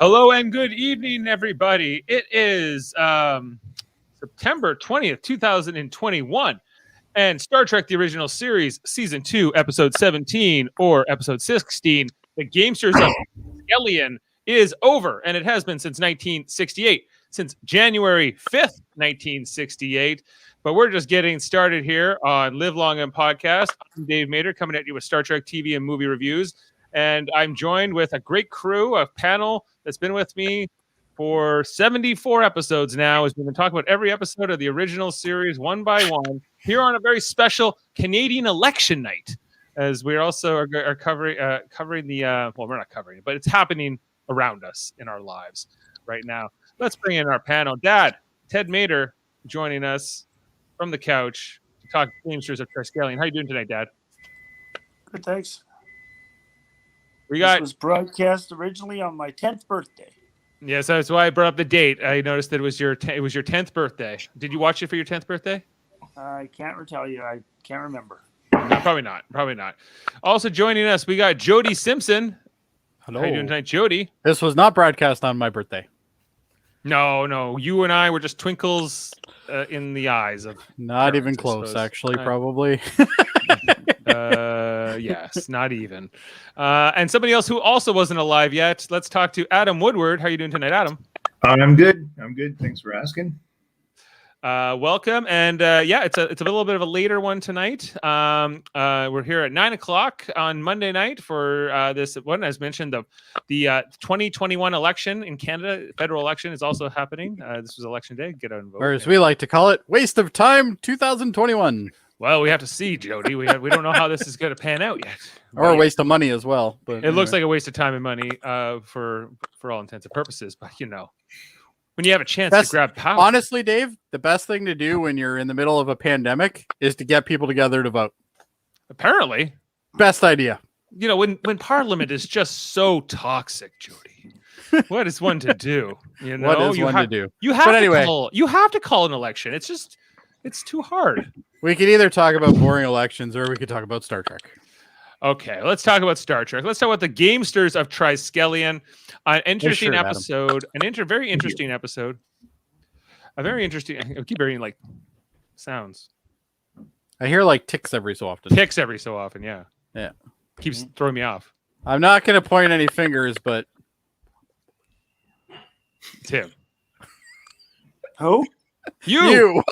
Hello and good evening, everybody. It is September 20th, 2021, and Star Trek The Original Series, Season 2, Episode 17, or Episode 16, The Gamesters of Triskelion, is over, and it has been since 1968, since January 5th, 1968. But we're just getting started here on Live Long and Podcast. I'm Dave Mader, coming at you with Star Trek TV and movie reviews. And I'm joined with a great crew, a panel that's been with me for 74 episodes now, as we've been talking about every episode of the original series one by one, here on a very special Canadian election night, as we also are covering the, well, we're not covering it, but it's happening around us in our lives right now. Let's bring in our panel. Dad, Ted Mader, joining us from the couch to talk Gamesters of Triskelion. How you doing tonight, Dad? Good, thanks. This was broadcast originally on my 10th birthday. Yes, that's why I brought up the date. I noticed that it was your 10th birthday. Did you watch it for your 10th birthday? I can't tell you. I can't remember. No, probably not. Also joining us, we got Jody Simpson. Hello. How you doing tonight, Jody? This was not broadcast on my birthday. No. You and I were just twinkles in the eyes of. Not even close, actually, probably. Yes, not even. And somebody else who also wasn't alive yet. Let's talk to Adam Woodward. How are you doing tonight, Adam? I'm good. Thanks for asking. Welcome. And it's a little bit of a later one tonight. We're here at 9:00 on Monday night for this one. As mentioned, the 2021 election in Canada, federal election, is also happening. This was election day. Get out and vote. Or as we like to call it, waste of time 2021. Well, we have to see, Jody. We don't know how this is going to pan out yet. Or a waste of money as well. But it looks like a waste of time and money for all intents and purposes. But, when you have a chance to grab power. Honestly, Dave, the best thing to do when you're in the middle of a pandemic is to get people together to vote. Apparently. Best idea. When Parliament is just so toxic, Jody. What is one to do? What is one to do? You have to call an election. It's too hard. We could either talk about boring elections or we could talk about Star Trek. Okay, let's talk about Star Trek. Let's talk about the Gamesters of Triskelion. An interesting episode. Very interesting episode. A very interesting. I keep hearing like sounds. I hear like ticks every so often. Yeah. Yeah. Keeps throwing me off. I'm not going to point any fingers, but Tim. Who? You.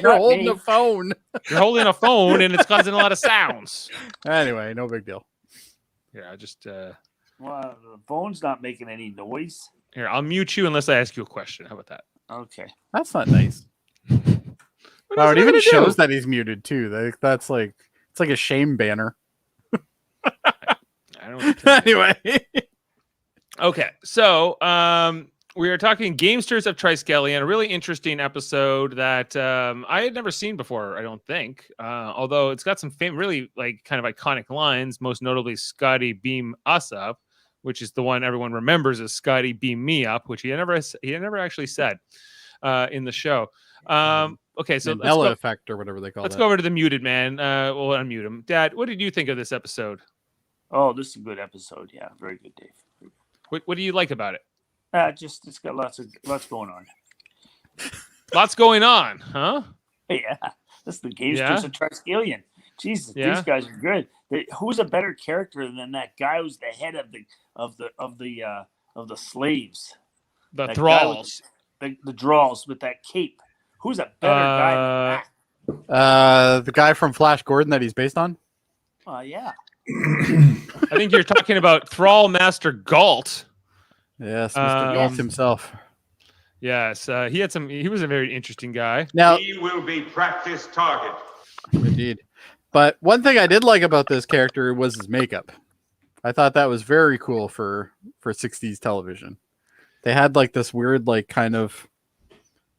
You're holding a phone. You're holding a phone, and it's causing a lot of sounds. Anyway, no big deal. Yeah, just. Well, the phone's not making any noise. Here, I'll mute you unless I ask you a question. How about that? Okay. That's not nice. It even shows that he's muted too. That's like it's like a shame banner. I don't know. Anyway. Okay, so we are talking Gamesters of Triskelion, a really interesting episode that I had never seen before, I don't think. Although it's got some really like kind of iconic lines, most notably Scotty beam us up, which is the one everyone remembers as Scotty beam me up, which he never actually said in the show. Okay, so Mandela effect or whatever they call it. Let's go over to the muted man. We'll unmute him. Dad, what did you think of this episode? Oh, this is a good episode. Yeah, very good, Dave. What do you like about it? It's got lots going on. Lots going on, huh? Yeah, this is the Gamesters of Triskelion. Jesus, these guys are good. Who's a better character than that guy who's the head of the slaves? The thralls. The thralls with that cape. Who's a better guy than that? The guy from Flash Gordon that he's based on? Yeah. I think you're talking about Thrall Master Galt. Yes, Mr. Galt himself. Yes, he was a very interesting guy. Now he will be practice target. Indeed. But one thing I did like about this character was his makeup. I thought that was very cool for 60s television. They had like this weird like kind of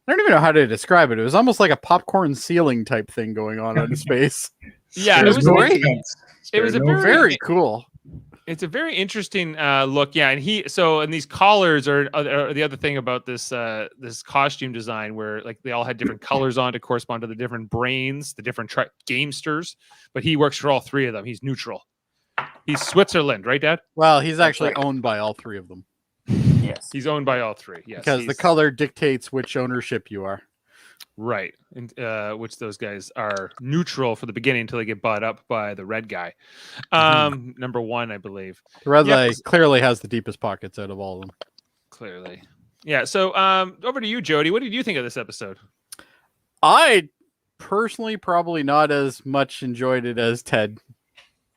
I don't even know how to describe it. It was almost like a popcorn ceiling type thing going on his face. Yeah, it was great. It was very cool. It's a very interesting look. Yeah, and these collars are the other thing about this this costume design, where like they all had different colors on to correspond to the different brains, the different gamesters. But he works for all three of them. He's neutral. He's Switzerland, right, Dad? Well, he's actually owned by all three of them. Yes. He's owned by all three. Yes, because the color dictates which ownership you are. Right, and which those guys are neutral for the beginning until they get bought up by the red guy. Number one, I believe. The red Yeah, guy clearly has the deepest pockets out of all of them. Clearly. Yeah, so over to you, Jody. What did you think of this episode? I personally probably not as much enjoyed it as Ted,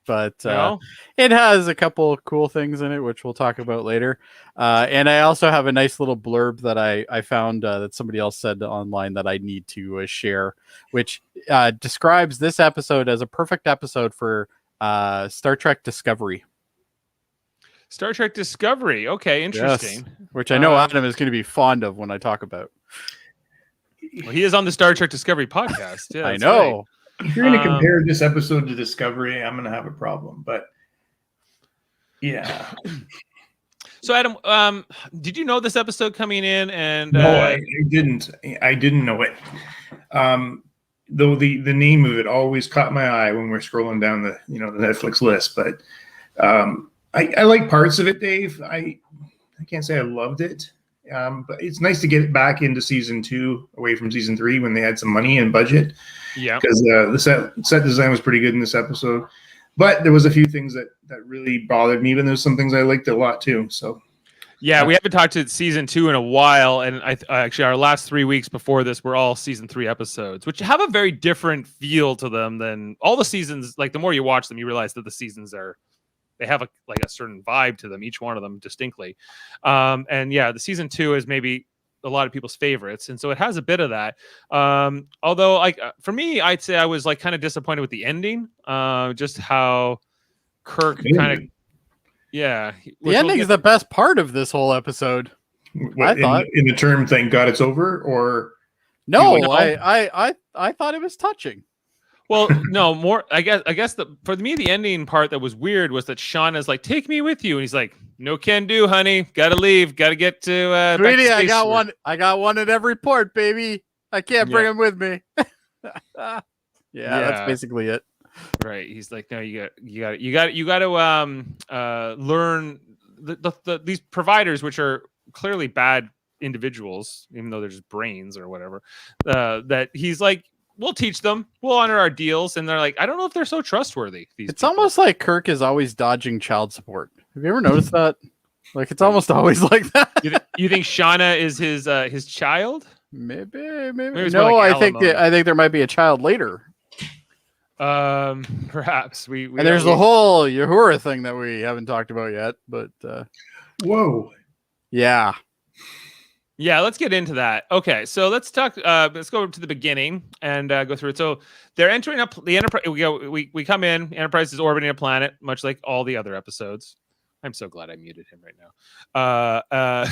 but No? it has a couple cool things in it, which we'll talk about later. And I also have a nice little blurb that I found that somebody else said online that I need to share, which describes this episode as a perfect episode for Star Trek Discovery. Star Trek Discovery. Okay, interesting. Yes, which I know Adam is going to be fond of when I talk about. Well, he is on the Star Trek Discovery podcast. Yeah, I know. Right. If you're going to compare this episode to Discovery, I'm going to have a problem. But yeah. So, Adam, did you know this episode coming in? And no, I didn't. I didn't know it. Though the name of it always caught my eye when we're scrolling down the the Netflix list. But I like parts of it, Dave. I can't say I loved it. But it's nice to get it back into season 2 away from season 3 when they had some money and budget. Yeah, because the set design was pretty good in this episode, but there was a few things that really bothered me, but there's some things I liked a lot too. So yeah, we haven't talked to season 2 in a while, and actually our last 3 weeks before this were all season 3 episodes, which have a very different feel to them than all the seasons. Like the more you watch them, you realize that the seasons they have a certain vibe to them, each one of them distinctly. And yeah, the season 2 is maybe a lot of people's favorites, and so it has a bit of that. Although, for me, I'd say I was kind of disappointed with the ending. Just how Kirk kind of, the ending is the best part of this whole episode. I thought in the term "thank God it's over," or no, I thought it was touching. Well, no, more. I guess for me, the ending part that was weird was that Shauna's like, "Take me with you," and he's like, "No can do, honey. Got to leave. Got to get to." Sweetie, I got one. I got one at every port, baby. I can't bring him with me. That's basically it. Right. He's like, "No, you got to learn these providers, which are clearly bad individuals, even though they're just brains or whatever." That he's like, we'll teach them. We'll honor our deals. And they're like, I don't know if they're so trustworthy. It's almost like Kirk is always dodging child support. Have you ever noticed that? It's almost always like that. You think Shauna is his child? Maybe. No, I think there might be a child later. Perhaps we and there's the whole Uhura thing that we haven't talked about yet. But whoa, yeah. Yeah, let's get into that. Okay, so let's talk. Let's go to the beginning and go through it. So they're entering up the Enterprise. We come in. Enterprise is orbiting a planet, much like all the other episodes. I'm so glad I muted him right now.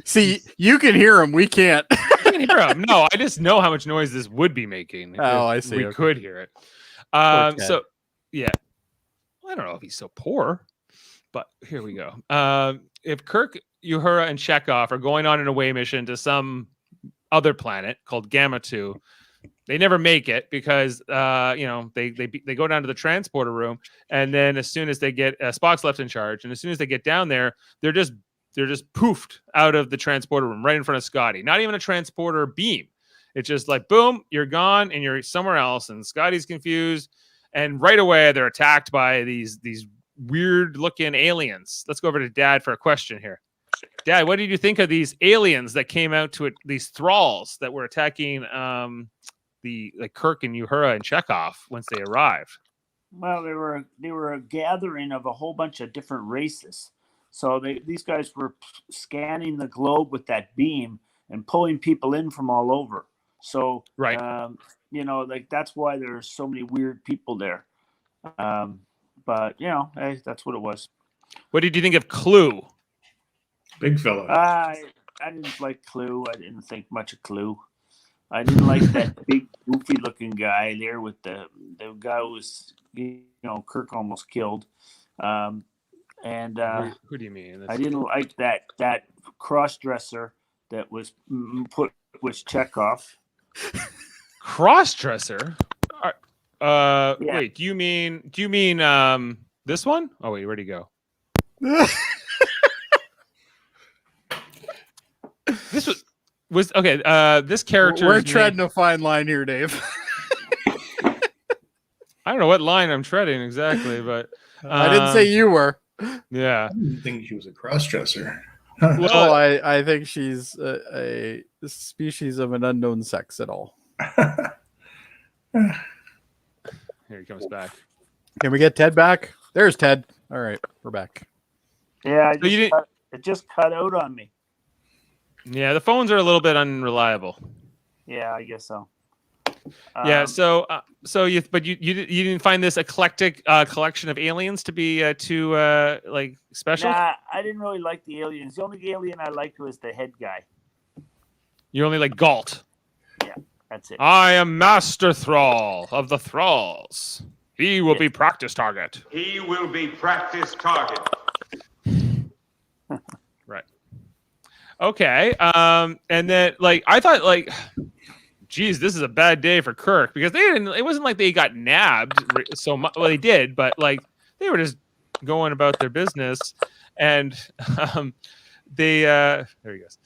See, you can hear him. We can't. I can hear him. No, I just know how much noise this would be making. Oh, I see. We could hear it. So yeah, well, I don't know if he's so poor, but here we go. If Kirk, Uhura, and Chekhov are going on an away mission to some other planet called Gamma 2, they never make it because they go down to the transporter room, and then as soon as they get Spock's left in charge, and as soon as they get down there, they're just poofed out of the transporter room right in front of Scotty. Not even a transporter beam. It's just like boom, you're gone, and you're somewhere else. And Scotty's confused, and right away they're attacked by these weird looking aliens. Let's go over to Dad for a question here. Dad, what did you think of these aliens that came out to it? These thralls that were attacking the Kirk and Uhura and Chekhov once they arrived. Well, they were a gathering of a whole bunch of different races. So these guys were scanning the globe with that beam and pulling people in from all over. So right, that's why there's so many weird people there. But hey, that's what it was. What did you think of Clue? Big fella. I didn't like Clue. I didn't think much of Clue. I didn't like that big, goofy-looking guy there with the guy who was, Kirk almost killed. Who do you mean? I didn't like that cross-dresser that was put with Chekhov. Cross-dresser? Yeah. Wait, do you mean this one? Oh wait, where'd he go? was okay. This character. We're treading a fine line here, Dave. I don't know what line I'm treading exactly, but I didn't say you were. yeah. I didn't think she was a cross-dresser. Well, I think she's a species of an unknown sex at all. Here he comes back. Can we get Ted back? There's Ted. All right, we're back. Yeah, So you didn't- it just cut out on me. Yeah, the phones are a little bit unreliable. Yeah, I guess so. Yeah, so you didn't find this eclectic collection of aliens to be too like special? Nah, I didn't really like the aliens. The only alien I liked was the head guy. You only like Galt. That's it. I am Master Thrall of the Thralls. He will be practice target. He will be practice target. Right. Okay. And then like I thought like geez, this is a bad day for Kirk because it wasn't like they got nabbed so much. Well, they did, but like they were just going about their business and there he goes.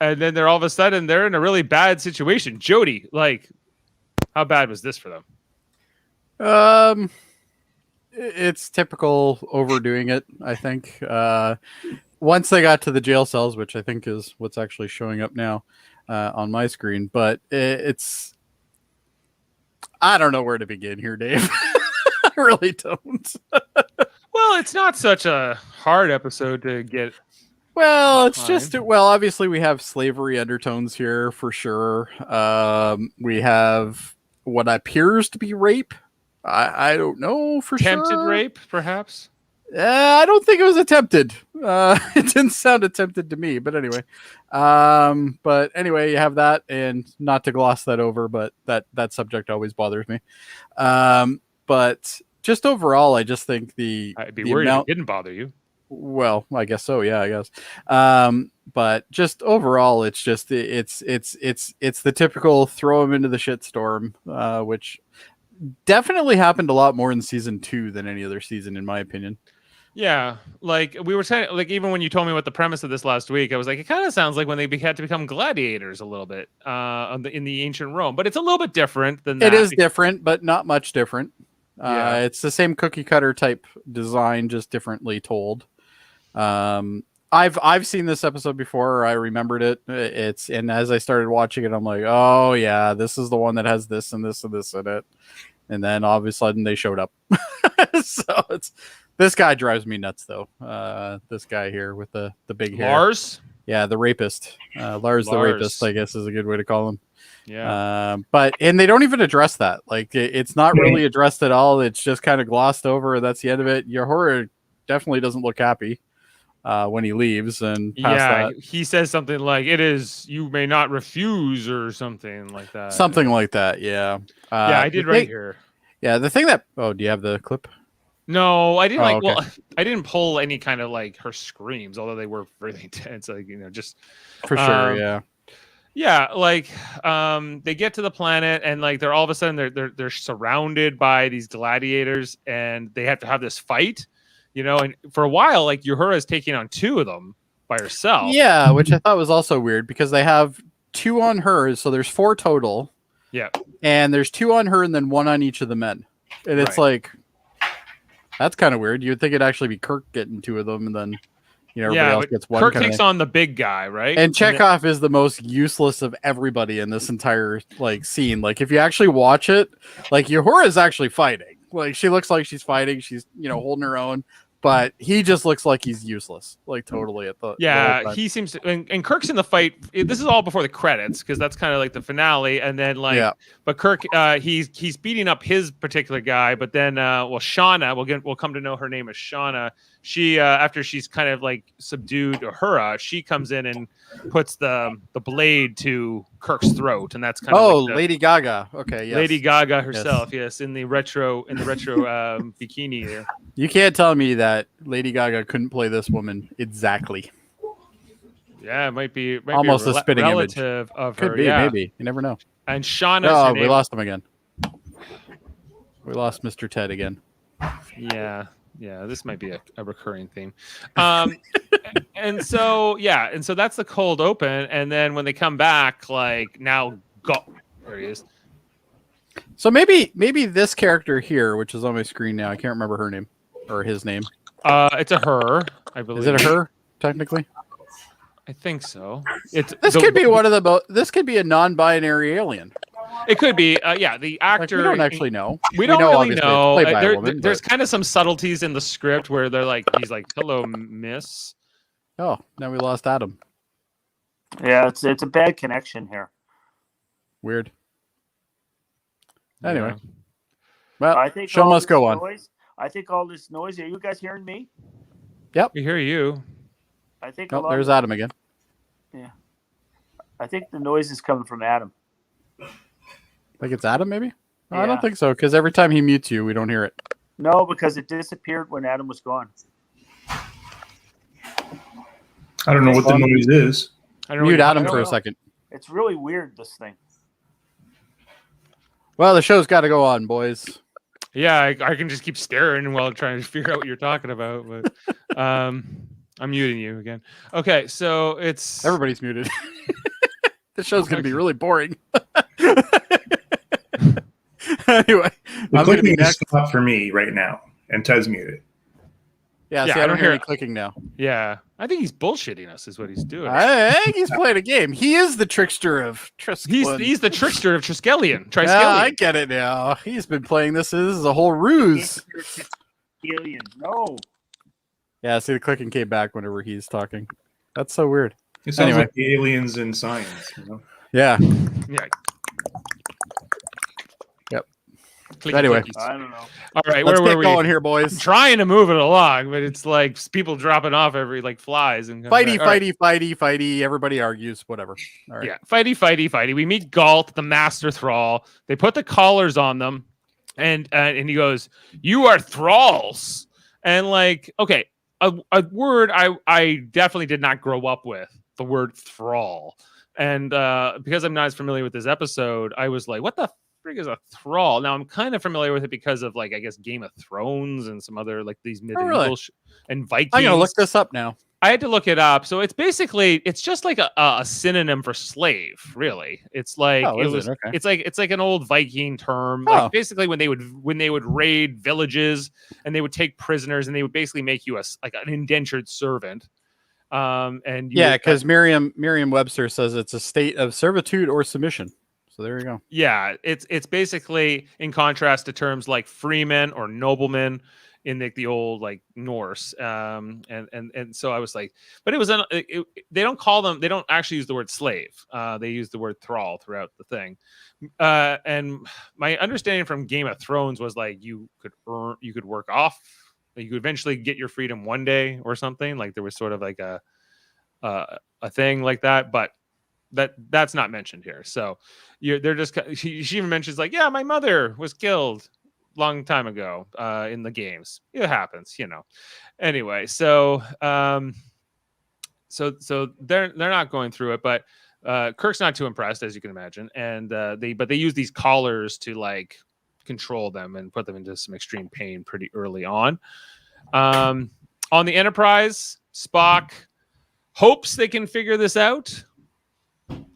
And then they're all of a sudden they're in a really bad situation. Jody, like how bad was this for them? It's typical overdoing it, I think. Once they got to the jail cells, which I think is what's actually showing up now on my screen, but it's I don't know where to begin here, Dave. I really don't. Well, it's not such a hard episode to get. Well, it's just obviously we have slavery undertones here for sure. We have what appears to be rape. I don't know for sure. Attempted rape, perhaps. I don't think it was attempted. It didn't sound attempted to me, but anyway. But anyway, you have that, and not to gloss that over, but that subject always bothers me. But just overall, I just think I'd be worried if it didn't bother you. Well, I guess so. Yeah, I guess. But just overall, it's just it's the typical throw them into the shitstorm, which definitely happened a lot more in season 2 than any other season, in my opinion. Yeah, like we were saying, like even when you told me what the premise of this last week, I was like, it kind of sounds like when they had to become gladiators a little bit in the ancient Rome, but it's a little bit different than that. It is different, but not much different. Yeah. It's the same cookie cutter type design, just differently told. I've seen this episode before. I remembered it. And as I started watching it, I'm like, oh yeah, this is the one that has this and this and this in it. And then all of a sudden they showed up. So this guy drives me nuts though. This guy here with the big hair. Lars? Yeah, the rapist. Lars the rapist, I guess is a good way to call him. Yeah. And they don't even address that. Like it's not really addressed at all. It's just kind of glossed over. That's the end of it. Your horror definitely doesn't look happy when he leaves, and past that, he says something like it is you may not refuse or something like that. Something like that. Yeah. Yeah, I did right here. Yeah, the thing that do you have the clip? No, I didn't okay. Well, I didn't pull any kind of like her screams, although they were really intense. Like, just For sure, yeah. Yeah, like they get to the planet and like they're all of a sudden they're surrounded by these gladiators and they have to have this fight, and for a while like Uhura is taking on 2 of them by herself. Yeah, which I thought was also weird because they have 2 on her, so there's 4 total. Yeah. And there's 2 on her and then 1 on each of the men. And it's like that's kind of weird. You'd think it'd actually be Kirk getting 2 of them and then everybody else gets 1. Kirk takes on the big guy, right? And Chekhov is the most useless of everybody in this entire scene. Like if you actually watch it, like Uhura is actually fighting. Like she looks like she's fighting. She's holding her own, but he just looks like he's useless. Like totally at the yeah. He seems to, and Kirk's in the fight. This is all before the credits because that's kind of like the finale. And then but Kirk, he's beating up his particular guy. But then, Shauna, we'll come to know her name as Shauna. She after she's kind of like subdued Uhura, she comes in and puts the blade to Kirk's throat, and that's kind of Lady Gaga. Okay, yes. Lady Gaga herself, yes, in the retro bikini there. You can't tell me that Lady Gaga couldn't play this woman exactly. Yeah, it might be almost a spitting relative image. Of Could her. be, yeah. maybe. You never know. And Shauna. Oh, we lost him again. We lost Mr. Ted again. Yeah, this might be a recurring theme. And and so that's the cold open, and then when they come back, like now go there he is. So maybe this character here, which is on my screen now, I can't remember her name or his name. It's a her, I believe. Is it a her technically? I think so. This could be one of the. This could be a non-binary alien. It could be. The actor. Like, we don't actually know. We don't really obviously know. it's played by a woman, There's kind of some subtleties in the script where he's like, "Hello, miss." Oh, now we lost Adam. Yeah, it's a bad connection here. Weird. Anyway, Yeah. well, I think show all must this go on. noise- I think all this noise. Are you guys hearing me? We hear you. I think Oh, there's Adam again. I think the noise is coming from Adam. Like it's Adam, maybe? No, I Yeah. don't think so, because every time he mutes you, we don't hear it. No, because it disappeared when Adam was gone. I don't know what the noise is. I don't know Mute what Adam I for don't a know. second. It's really weird, this thing. Well, the show's got to go on, boys. Yeah, I can just keep staring while trying to figure out what you're talking about. But I'm muting you again. Okay, so it's Everybody's muted. The show's going to be really boring. Anyway, The I'm going to be clicking is next. stopped for me right now, and Ted's muted. Yeah, Yeah, see, I I don't don't hear hear any clicking now. Yeah, I think he's bullshitting us, is what he's doing. I think he's playing a game. He is the trickster of Triskelion. He's the trickster of Triskelion. Yeah, I get it now. He's been playing this. This is a whole ruse. Alien. No. Yeah, see, the clicking came back whenever he's talking. That's so weird. It sounds Anyway. like the aliens in science. You know? Yeah. Yeah. Yep. Clicky Anyway. clickies. I don't know. All right, Let's where get were going we? here, I'm boys. trying to move it along, but it's like people dropping off every like flies and coming Fighty, back. All right. fighty. Everybody argues. Whatever. All right. Yeah, fighty. We meet Galt, the master thrall. They put the collars on them, and he goes, "You are thralls." And like, okay, a word I definitely did not grow up with, the word thrall. And because I'm not as familiar with this episode, I was like, "What the frig is a thrall?" Now I'm kind of familiar with it because of like I guess Game of Thrones and some other like these medieval really? and Vikings. I'm gonna look this up now. I had to look it up. So it's basically just like a synonym for slave, really. It's like Oh, is it? Okay. it's like an old Viking term. Oh. Like basically when they would raid villages and they would take prisoners and they would basically make you like an indentured servant. And you Yeah, would- because Merriam-Webster says it's a state of servitude or submission. So there you go. yeah, it's basically in contrast to terms like freeman or nobleman in the old like Norse. And so I was like, but it was they don't actually use the word slave. They use the word thrall throughout the thing. And my understanding from Game of Thrones was like you could work off, you could eventually get your freedom one day or something. Like there was sort of like a thing like that, but that's not mentioned here. So they're just she even mentions like, yeah, my mother was killed long time ago in the games. It happens, you know. Anyway, so they're not going through it, but Kirk's not too impressed, as you can imagine, and they use these collars to like control them and put them into some extreme pain pretty early on. On the Enterprise, Spock hopes they can figure this out.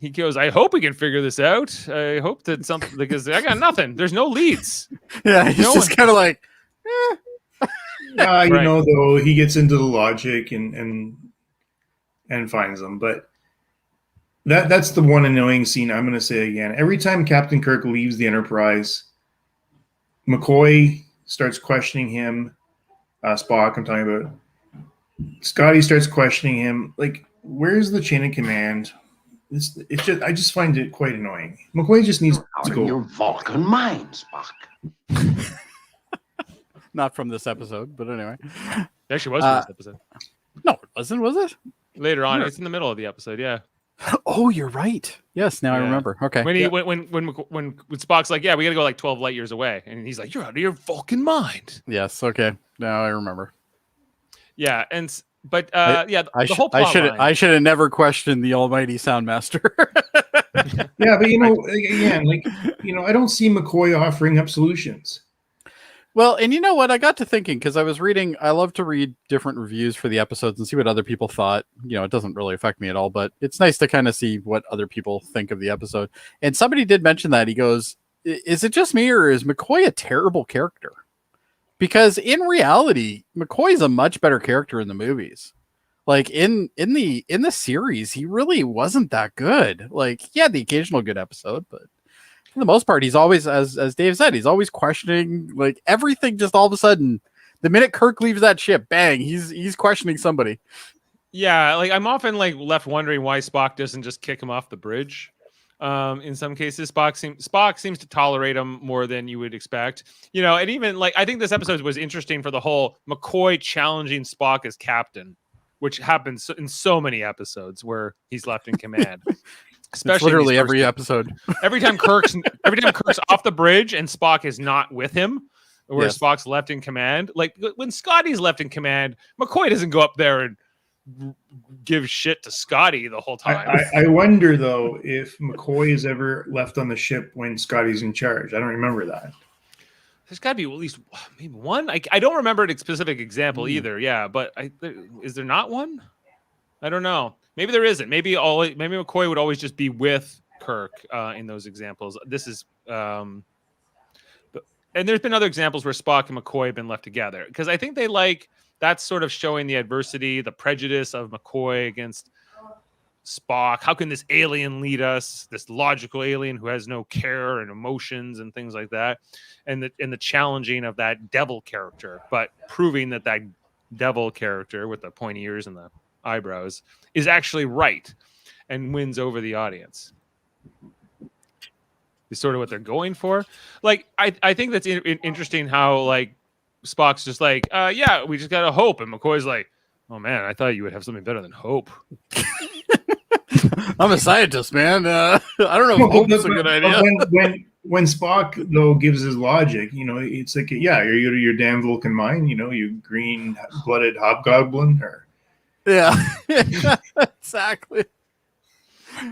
He goes, I hope we can figure this out. I hope that something, because I got nothing. There's no leads. Yeah, he's No just one- kind of like, You Right. know, though, he gets into the logic and finds them. But that's the one annoying scene I'm going to say again. Every time Captain Kirk leaves the Enterprise, McCoy starts questioning him. Spock, I'm talking about. Scotty starts questioning him. Like, where's the chain of command? I just find it quite annoying. McCoy just needs Out to of go. your Vulcan mind, Spock. not from this episode, but anyway. It actually was for this episode. No, it wasn't, was it? Later on, Sure. it's in the middle of the episode. Yeah, Oh, you're right. Yes, now I Yeah. remember. Okay. when he Yeah. when Spock's like, yeah, we got to go like 12 light years away, and he's like, you're out of your Vulcan mind. Yes, okay. Now I remember. Yeah, but I the whole plot line. I should have never questioned the almighty Soundmaster. Yeah, but again, I don't see McCoy offering up solutions. Well, and you know what? I got to thinking because I love to read different reviews for the episodes and see what other people thought. You know, it doesn't really affect me at all, but it's nice to kind of see what other people think of the episode. And somebody did mention that. He goes, is it just me or is McCoy a terrible character? Because in reality, McCoy is a much better character in the movies. Like in the series, he really wasn't that good. Like he had the occasional good episode, but for the most part, he's always, as Dave said, he's always questioning like everything. Just all of a sudden, the minute Kirk leaves that ship, bang, he's questioning somebody. Yeah, like I'm often like left wondering why Spock doesn't just kick him off the bridge. In some cases, Spock seems to tolerate him more than you would expect. You know, and even like I think this episode was interesting for the whole McCoy challenging Spock as captain, which happens in so many episodes where he's left in command. Especially it's literally every episode. Every time Kirk's off the bridge and Spock is not with him, where Spock's left in command. Like when Scotty's left in command, McCoy doesn't go up there and give shit to Scotty the whole time. I wonder though if McCoy is ever left on the ship when Scotty's in charge. I don't remember that. There's got to be at least maybe one. I don't remember a specific example either. Yeah, but is there not one? I don't know. Maybe there isn't. Maybe McCoy would always just be with Kirk in those examples. This is, and there's been other examples where Spock and McCoy have been left together because I think they like that's sort of showing the adversity, the prejudice of McCoy against Spock. How can this alien lead us? This logical alien who has no care and emotions and things like that, and the challenging of that devil character, but proving that devil character with the pointy ears and the eyebrows is actually right and wins over the audience is sort of what they're going for. Like I think that's interesting how like Spock's just like yeah, we just gotta hope, and McCoy's like, oh man, I thought you would have something better than hope. I'm a scientist, man. I don't know if hope's a good idea. When Spock though gives his logic, you know, it's like, yeah, you're your damn Vulcan mind, you know, you green-blooded hobgoblin, or yeah, exactly.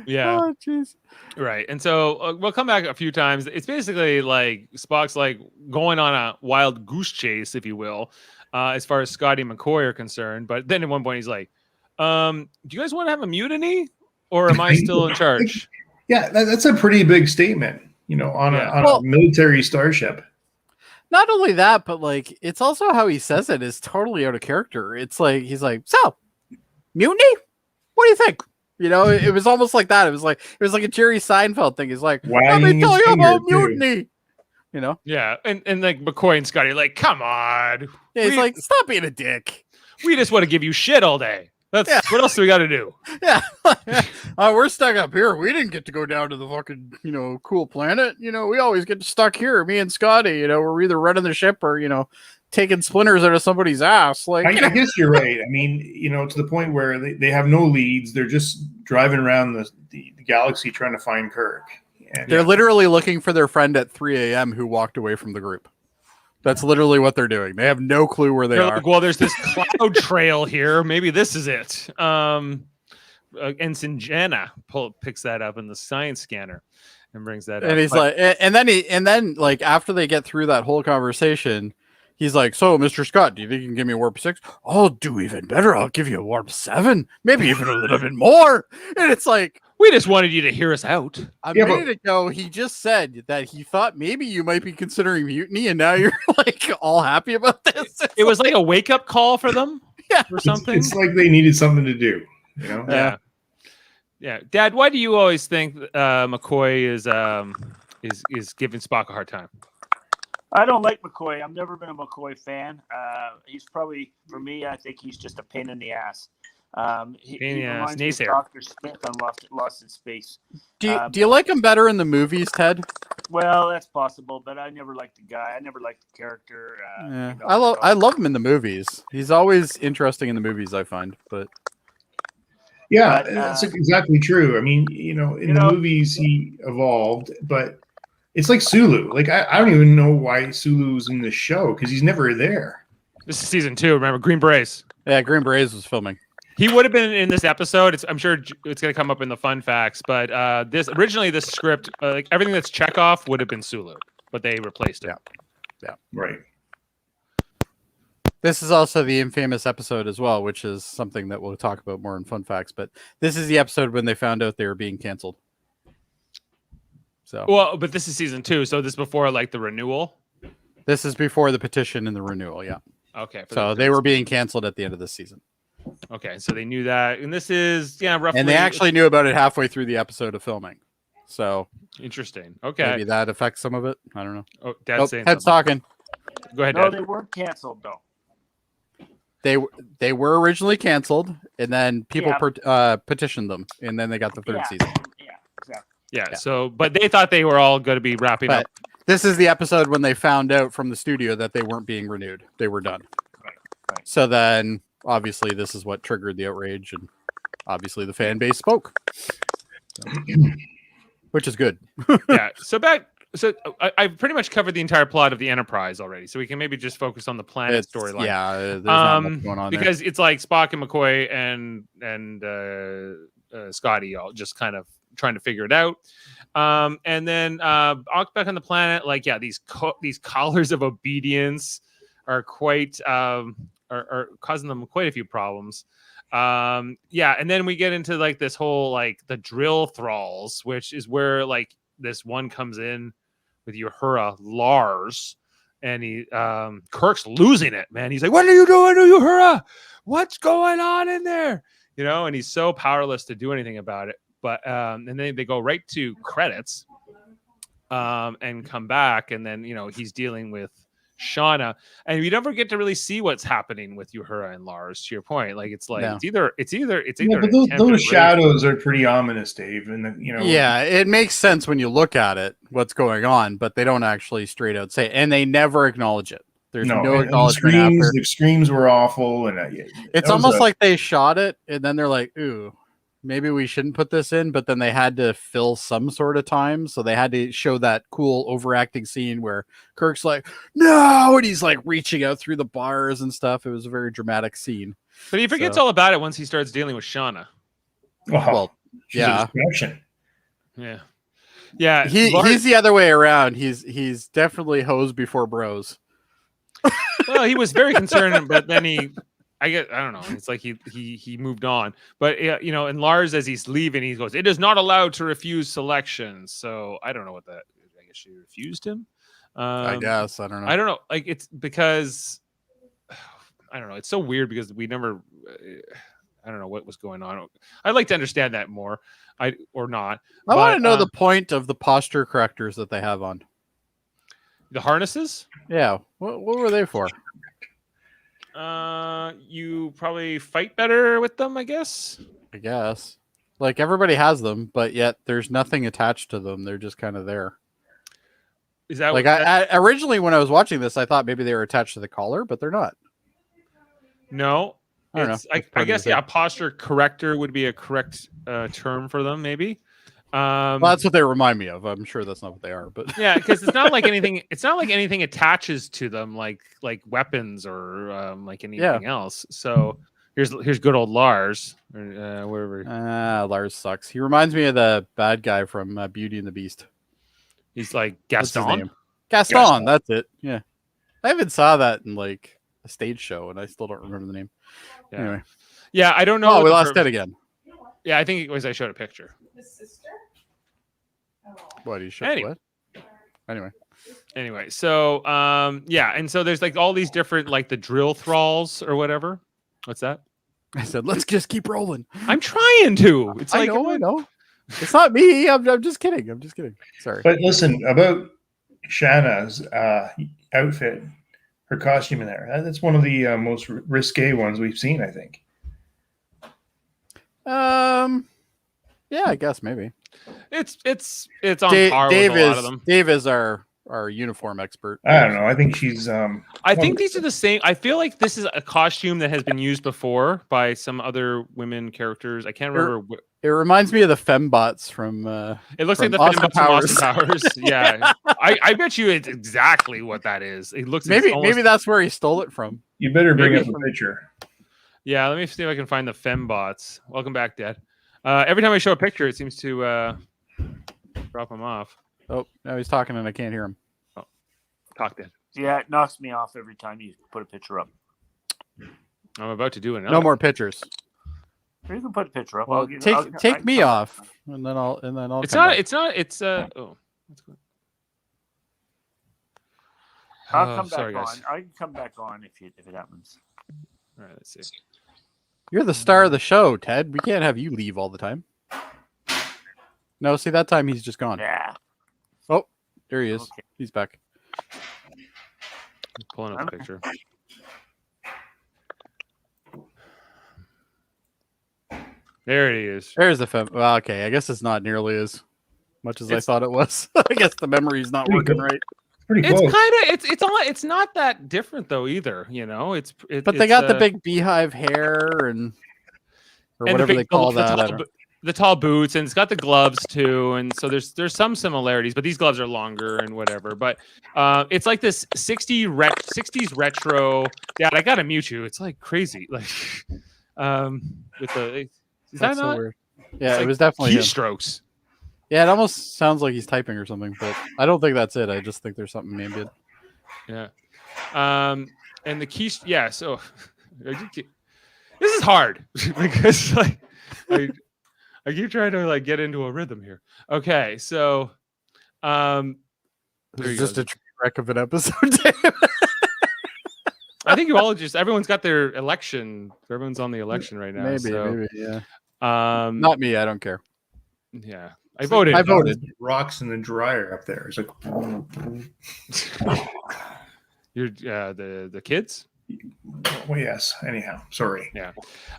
Yeah. Oh, jeez. Right. And so we'll come back a few times. It's basically like Spock's like going on a wild goose chase, if you will, as far as Scotty and McCoy are concerned. But then at one point he's like, do you guys want to have a mutiny or am I still in charge? Yeah, that's a pretty big statement, you know, on a military starship. Not only that, but like it's also how he says it is totally out of character. It's like he's like, so mutiny? What do you think? You know, it was almost like that. It was like a Jerry Seinfeld thing. He's like, let me tell you about mutiny. You know? Yeah. And like McCoy and Scotty are like, come on. Yeah, he's like, stop being a dick. We just want to give you shit all day. What else do we got to do? Yeah. We're stuck up here. We didn't get to go down to the fucking, you know, cool planet. You know, we always get stuck here. Me and Scotty, you know, we're either running the ship or, you know, taking splinters out of somebody's ass. Like, I guess you're right. I mean, you know, to the point where they have no leads. They're just driving around the galaxy trying to find Kirk. And they're literally looking for their friend at 3 a.m. who walked away from the group. That's literally what they're doing. They have no clue where they are. Like, well, there's this cloud trail here. Maybe this is it. Ensign Jenna picks that up in the science scanner and brings that up. And he's like, and then like after they get through that whole conversation, he's like, so Mr. Scott, do you think you can give me a warp 6? I'll do even better. I'll give you a warp 7, maybe even a little bit more. And it's like, we just wanted you to hear us out. A minute ago, he just said that he thought maybe you might be considering mutiny, and now you're like all happy about this. It was like a wake-up call for them, or something. It's like they needed something to do, you know? Yeah. Dad, why do you always think McCoy is giving Spock a hard time? I don't like McCoy. I've never been a McCoy fan. He's probably, for me, I think he's just a pain in the ass. He reminds me of Dr. Smith on Lost in Space. Do you like him better in the movies, Ted? Well, that's possible, but I never liked the guy. I never liked the character. Yeah. You know, I love him in the movies. He's always interesting in the movies, I find. But yeah, that's exactly true. I mean, you know, in the movies he evolved, but it's like Sulu. Like I don't even know why Sulu's in the show because he's never there. This is season 2. Remember, Green Berets. Yeah, Green Berets was filming. He would have been in this episode. I'm sure it's going to come up in the fun facts, but this script, like everything that's Chekhov would have been Sulu, but they replaced it. Yeah. Right. This is also the infamous episode as well, which is something that we'll talk about more in fun facts. But this is the episode when they found out they were being canceled. So, Well, but this is season 2, so this is before like the renewal. this is before the petition and the renewal. Yeah. Okay. So they were being canceled at the end of this season. Okay, so they knew that, and this is roughly. And they actually knew about it halfway through the episode of filming. So interesting. Okay, maybe that affects some of it. I don't know. Oh, Dad's saying Head's something. talking. Go ahead, No, Dad. they weren't canceled though. They were originally canceled, and then people petitioned them, and then they got the third season. Yeah, exactly. Yeah. So, but they thought they were all going to be wrapping But up. this is the episode when they found out from the studio that they weren't being renewed. They were done. Right. So then, obviously, this is what triggered the outrage, and obviously the fan base spoke, which is good. Yeah. So I've pretty much covered the entire plot of the Enterprise already, so we can maybe just focus on the planet storyline. Yeah, there's not much going on because it's like Spock and McCoy and Scotty all just kind of trying to figure it out. And then back on the planet, like these collars of obedience are quite are causing them quite a few problems. And then we get into like this whole like the drill thralls, which is where like this one comes in with Uhura, Lars, and he Kirk's losing it, man. He's like, "What are you doing to Uhura? What's going on in there?" You know, and he's so powerless to do anything about it. But and then they go right to credits and come back, and then he's dealing with Shauna, and we never get to really see what's happening with Uhura and Lars. To your point, like it's either. Yeah, but those shadows are pretty ominous, Dave, and yeah, it makes sense when you look at it what's going on, but they don't actually straight out say it, and they never acknowledge it. There's no acknowledgement after. The screams were awful, and it's almost like they shot it, and then they're like, "Ooh, maybe we shouldn't put this in," but then they had to fill some sort of time, so they had to show that cool overacting scene where Kirk's like, "No," and he's like reaching out through the bars and stuff. It was a very dramatic scene. But he forgets all about it once he starts dealing with Shauna. Well, yeah. Yeah. He's the other way around. He's definitely hose before bros. Well, he was very concerned, but then I don't know. It's like he moved on. But and Lars, as he's leaving, he goes, "It is not allowed to refuse selections." So I don't know what that. I guess she refused him. I guess I don't know. I don't know. Like it's because I don't know. It's so weird because we never. I don't know what was going on. I'd like to understand that more. Or not. I want to know the point of the posture correctors that they have on. The harnesses? Yeah. What were they for? You probably fight better with them, I guess. Like everybody has them, but yet there's nothing attached to them. They're just kind of there. Is that like I originally when I was watching this, I thought maybe they were attached to the collar, but they're not. No. I don't know. I guess a posture corrector would be a correct term for them, maybe. Well, that's what they remind me of. I'm sure that's not what they are, but yeah, because it's not like anything. It's not like anything attaches to them, like weapons or like anything else. So here's good old Lars, or wherever. Lars sucks. He reminds me of the bad guy from Beauty and the Beast. He's like Gaston. Gaston. That's it. Yeah, I even saw that in like a stage show, and I still don't remember the name. Yeah. Anyway, yeah, I don't know. Oh, we lost Ted again. Yeah, I think it was I showed a picture. His sister? Oh. What you show? Anyway. What? Anyway, so and so there's like all these different like the drill thralls or whatever. What's that? I said, let's just keep rolling. I'm trying to. It's I like know. It's not me. I'm just kidding. Sorry. But listen, about Shanna's outfit, her costume in there. That's one of the most risque ones we've seen, I think. Yeah, I guess maybe. It's on par with a lot of them. Dave is our uniform expert. I don't know. I think she's. I think these are the same. I feel like this is a costume that has been used before by some other women characters. I can't remember. It reminds me of the fembots from. It looks like the Austin fembots from Austin Powers. Yeah, I bet you it's exactly what that is. It looks maybe that's where he stole it from. You better bring up a picture. Yeah, let me see if I can find the fembots. Welcome back, Dad. Every time I show a picture, it seems to drop them off. Oh, now he's talking and I can't hear him. Oh, talk, Dad. Yeah, it knocks me off every time you put a picture up. I'm about to do another. No more pictures. You can put a picture up. Well, I take can me come off, back. and then I'll It's come not. back. It's not. It's oh. What's going I'll come back sorry, on. guys. I can come back on if it happens. All right, let's see. You're the star of the show, Ted. We can't have you leave all the time. No, see that time he's just gone. Yeah. Oh, there he is. Okay. He's back. I'm pulling up the picture. There it is. There's the film. Well, okay, I guess it's not nearly as much as I It's- thought it was. I guess the memory's not Pretty working good. right. Pretty It's close. kind of it's not that different though either. You know, But they got the big beehive hair and or and whatever the they big, call the that. I tall, don't know. the tall boots, and it's got the gloves too, and so there's some similarities, but these gloves are longer and whatever. But it's like this 60s retro. Dad, I gotta mute you. It's like crazy, like with the is that That's so not weird. Yeah, it's it like was definitely him. keystrokes? Yeah, it almost sounds like he's typing or something, but I don't think that's it. I just think there's something named it. Yeah. And the key, yeah. So this is hard because like I keep trying to like get into a rhythm here. Okay, so there It's you just go. a train wreck of an episode. Dave. I think everyone's got their election. Everyone's on the election right now. maybe, yeah. Not Not me. I don't care. yeah. I voted. I voted. Rocks in the dryer up there. It's like, You're the kids. well, yes. Anyhow, sorry.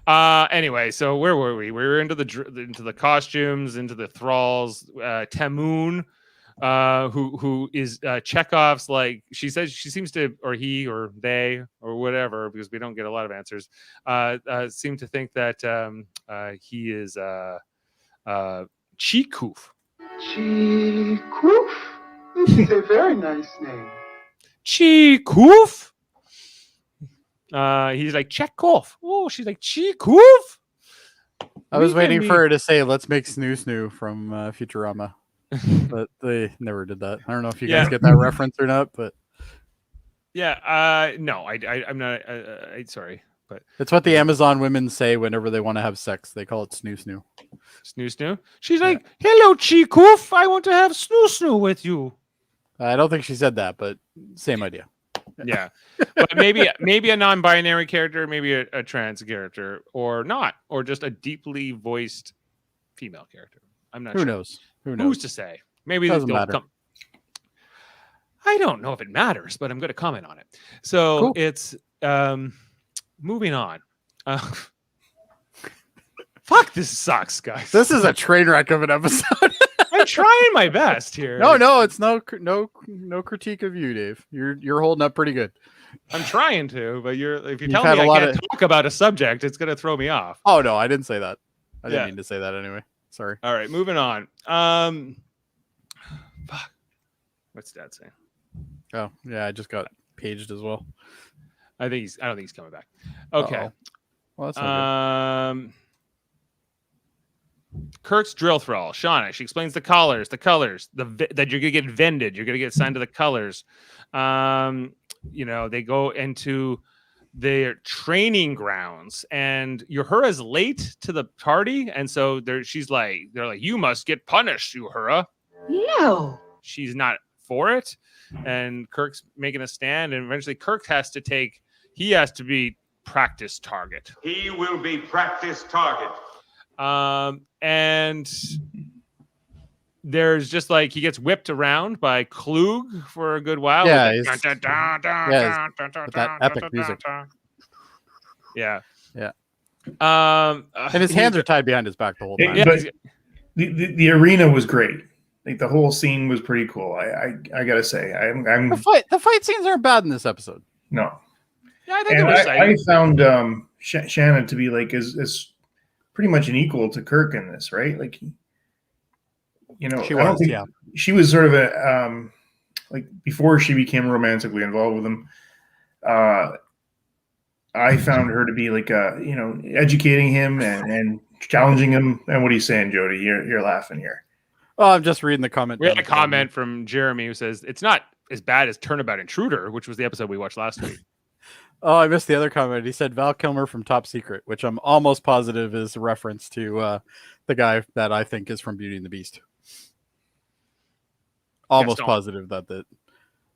Anyway, so where were we? We were into the costumes, into the thralls. Tamoon, who is Chekhov's, like she says she seems to, or he or they or whatever, because we don't get a lot of answers. Seem to think that he is Chikuf. Chikuf? This is a very nice name. Chikuf. He's like Chekhov. Oh, she's like Chikuf. I was We waiting can for her to say, "Let's make Snoo Snoo" from Futurama, but they never did that. I don't know if you guys Yeah. get that reference or not, but Yeah. No, I'm not. Sorry, but it's what the Amazon women say whenever they want to have sex. They call it Snoo Snoo. Snoo Snoo. She's like, "Hello, Chikuf. I want to have Snoo Snoo with you." I don't think she said that, but same idea. Yeah, but maybe a non-binary character, maybe a trans character, or not, or just a deeply voiced female character. I'm not Who sure. knows? Who Who's knows? to say? Maybe Doesn't they'll matter. come. I don't know if it matters, but I'm going to comment on it. So Cool. it's moving on. Fuck, this sucks, guys. This is a train wreck of an episode. I'm trying my best here. no, it's no critique of you, Dave. You're holding up pretty good. I'm trying to, but if you You've tell had me a I lot can't of- talk about a subject, it's going to throw me off. Oh no, I didn't say that. I didn't Yeah. mean to say that anyway. Sorry. All right, moving on. Fuck. What's Dad saying? Oh yeah, I just got paged as well. I don't think he's coming back. Okay. Uh-oh. Well, that's not good. Kirk's drill thrall, Shauna. She explains the colors, that you're gonna get vended. You're gonna get assigned to the colors. They go into their training grounds, and Uhura's late to the party, and so they're like, you must get punished, Uhura. No. She's not for it, and Kirk's making a stand, and eventually Kirk has to be practice target. He will be practice target. And there's just like he gets whipped around by Klug for a good while. Yeah, with with that epic music. Yeah. Yeah. And his hands are tied behind his back the whole time. Yeah, But the arena was great. Like the whole scene was pretty cool. I gotta say, I'm The fight scenes aren't bad in this episode. no. yeah, I think And it was. I found Shannon to be like as pretty much an equal to Kirk in this, right? Like, She I don't was, think yeah. she was sort of a like before she became romantically involved with him. I found her to be like educating him and challenging him. And what are you saying, Jody? You're laughing here. Oh, I'm just reading the comment. We had down a at the bottom. comment from Jeremy who says it's not as bad as Turnabout Intruder, which was the episode we watched last week. Oh, I missed the other comment. He said Val Kilmer from Top Secret, which I'm almost positive is a reference to the guy that I think is from Beauty and the Beast. Almost Gaston. positive that.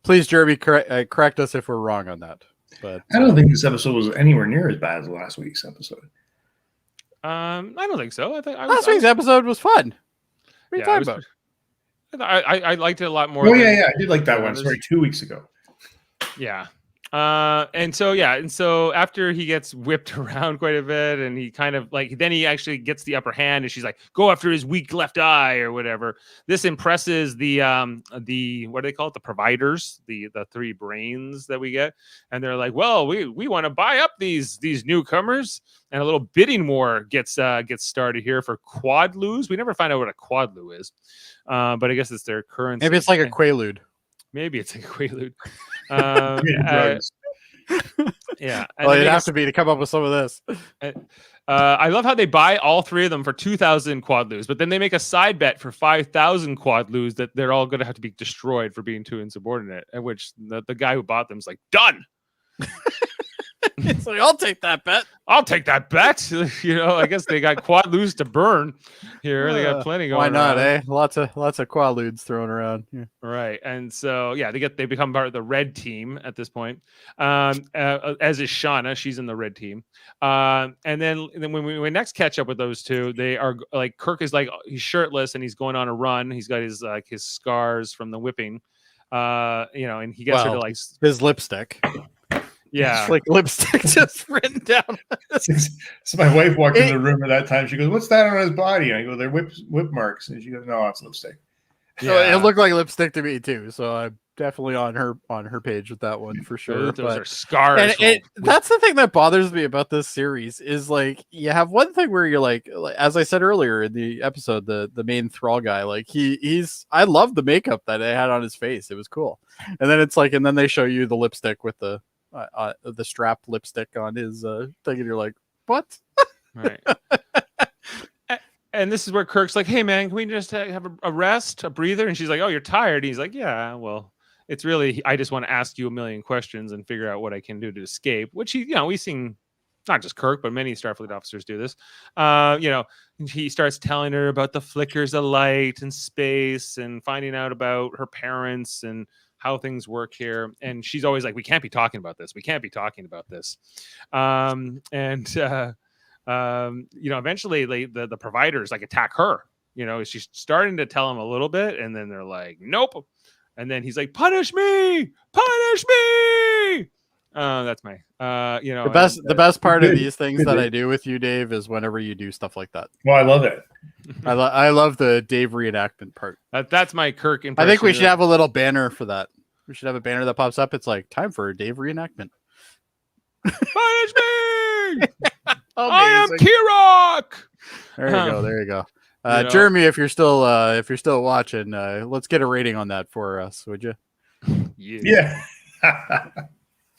Please, Jeremy, correct us if we're wrong on that. But I don't think this episode was anywhere near as bad as last week's episode. I don't think so. I think last week's episode was fun. What are you Yeah, talking about? I liked it a lot more. Oh than yeah, I did like that the one. others. Sorry, 2 weeks ago. Yeah. And so after he gets whipped around quite a bit, and he kind of like, then he actually gets the upper hand, and she's like, go after his weak left eye or whatever. This impresses the what do they call it? The providers, the three brains that we get. And they're like, well, we want to buy up these newcomers, and a little bidding war gets started here for quadloos. We never find out what a quadloo is. But I guess it's their currency. Maybe it's like a quaalude. Maybe it's a quaalude. Drugs. Yeah. And Well, then it'd they have just- to be to come up with some of this. I love how they buy all three of them for 2,000 quadloos, but then they make a side bet for 5,000 quadloos that they're all going to have to be destroyed for being too insubordinate. At which the guy who bought them is like, done. It's like, I'll take that bet. I'll take that bet. I guess they got quadloos to burn here. They got plenty going. Why not? around. Lots of quaaludes thrown around. Yeah. Right. And so, yeah, they become part of the red team at this point. As is Shauna. She's in the red team. And then when we next catch up with those two, they are like, Kirk is like, he's shirtless and he's going on a run. He's got his scars from the whipping, and he gets her to like, his lipstick. yeah. It's like lipstick just written down. So my wife walked in the room at that time. She goes, "What's that on his body?" And I go, "They're whip marks." And she goes, "No, it's lipstick." So it looked like lipstick to me too. So I'm definitely on her page with that one for sure. Those are scars. And that's the thing that bothers me about this series is like you have one thing where you're like as I said earlier in the episode, the main thrall guy, like he's I love the makeup that they had on his face. It was cool. And then it's like, and then they show you the lipstick with the strap lipstick on his thing, and you're like, what? Right. And this is where Kirk's like, hey man, can we just have a rest, a breather? And she's like, oh, you're tired. And he's like, yeah, well, it's really, I just want to ask you a million questions and figure out what I can do to escape, which we've seen not just Kirk, but many Starfleet officers do this. He starts telling her about the flickers of light and space and finding out about her parents and how things work here. And she's always like, we can't be talking about this. We can't be talking about this. Eventually the providers like attack her. She's starting to tell him a little bit, and then they're like, nope. And then he's like, punish me. That's my the best part of these things that I do with you, Dave, is whenever you do stuff like that. Well, I love it. I love the Dave reenactment part. That's my Kirk impression. I think we should have a little banner for that. We should have a banner that pops up. It's like, time for a Dave reenactment. Punish me. Oh, I am Kirok. There you go. Jeremy, if you're still watching, let's get a rating on that for us, would you? Yeah.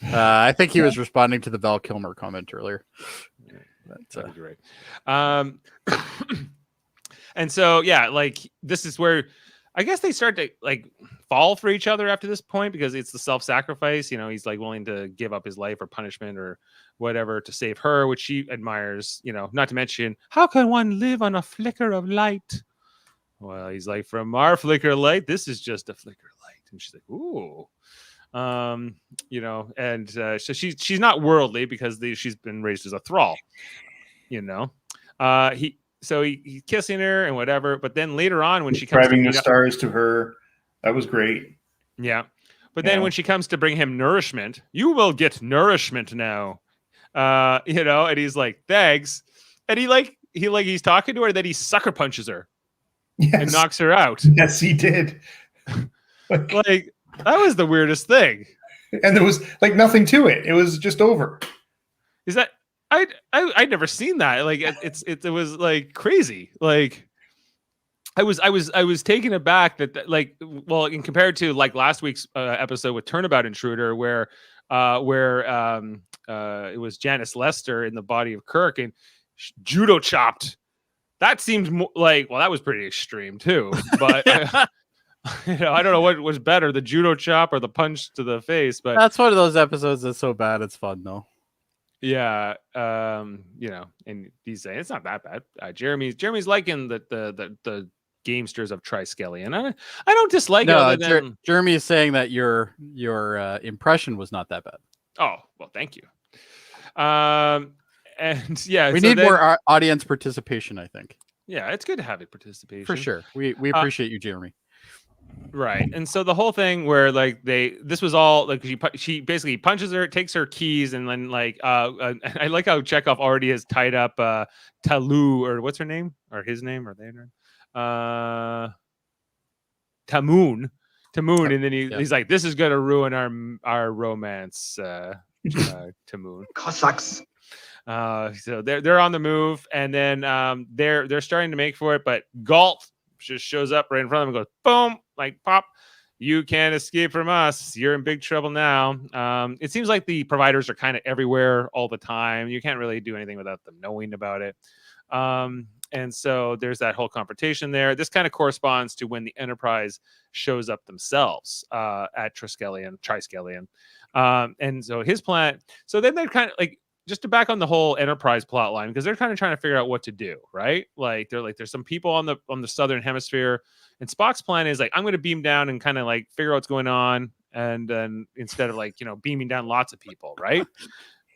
I think he was responding to the Val Kilmer comment earlier. That'd be great. And so, yeah, like this is where I guess they start to like fall for each other after this point, because it's the self-sacrifice. He's like willing to give up his life or punishment or whatever to save her, which she admires. Not to mention, how can one live on a flicker of light? Well, he's like, from our flicker of light, this is just a flicker of light. And she's like, ooh. So she's not worldly because she's been raised as a thrall. He's kissing her and whatever, but then later on when she comes driving to the stars to her, that was great. Yeah, but then when she comes to bring him nourishment, you will get nourishment now. And he's like, thanks, and he's talking to her, then he sucker punches her and knocks her out. Yes, he did. Like that was the weirdest thing, and there was like nothing to it. It was just over. Is that I'd never seen that. Like it was like crazy. Like I was taken aback that like, well, in compared to like last week's episode with Turnabout Intruder, where it was Janice Lester in the body of Kirk and judo chopped. That seemed like, well, that was pretty extreme too. But I don't know what was better, the judo chop or the punch to the face, but That's one of those episodes that's so bad it's fun though. yeah, and he's saying it's not that bad. Jeremy's liking the Gamesters of Triskelion. I don't dislike it No, other than Jeremy is saying that your impression was not that bad. oh well, thank you. And yeah, We so need then- more audience participation, I think. Yeah, it's good to have it participation For sure. We appreciate you, Jeremy. Right. And so the whole thing where like this was all like she basically punches her, takes her keys, and then like I like how Chekhov already has tied up Talu, or what's her name, or his name, or their name, Tamoon, and then he's like, this is gonna ruin our romance, Tamoon. Cossacks. So they're on the move, and then they're starting to make for it, but Galt just shows up right in front of them and goes boom, like pop, you can't escape from us, you're in big trouble now. It seems like the providers are kind of everywhere all the time. You can't really do anything without them knowing about it. And so there's that whole confrontation there. This kind of corresponds to when the Enterprise shows up themselves at Triskelion. And so his plan, so then they're kind of like, just to back on the whole Enterprise plot line, because they're kind of trying to figure out what to do, right? Like there's some people on the southern hemisphere, and Spock's plan is like, I'm going to beam down and kind of like figure out what's going on, and then instead of like beaming down lots of people, right?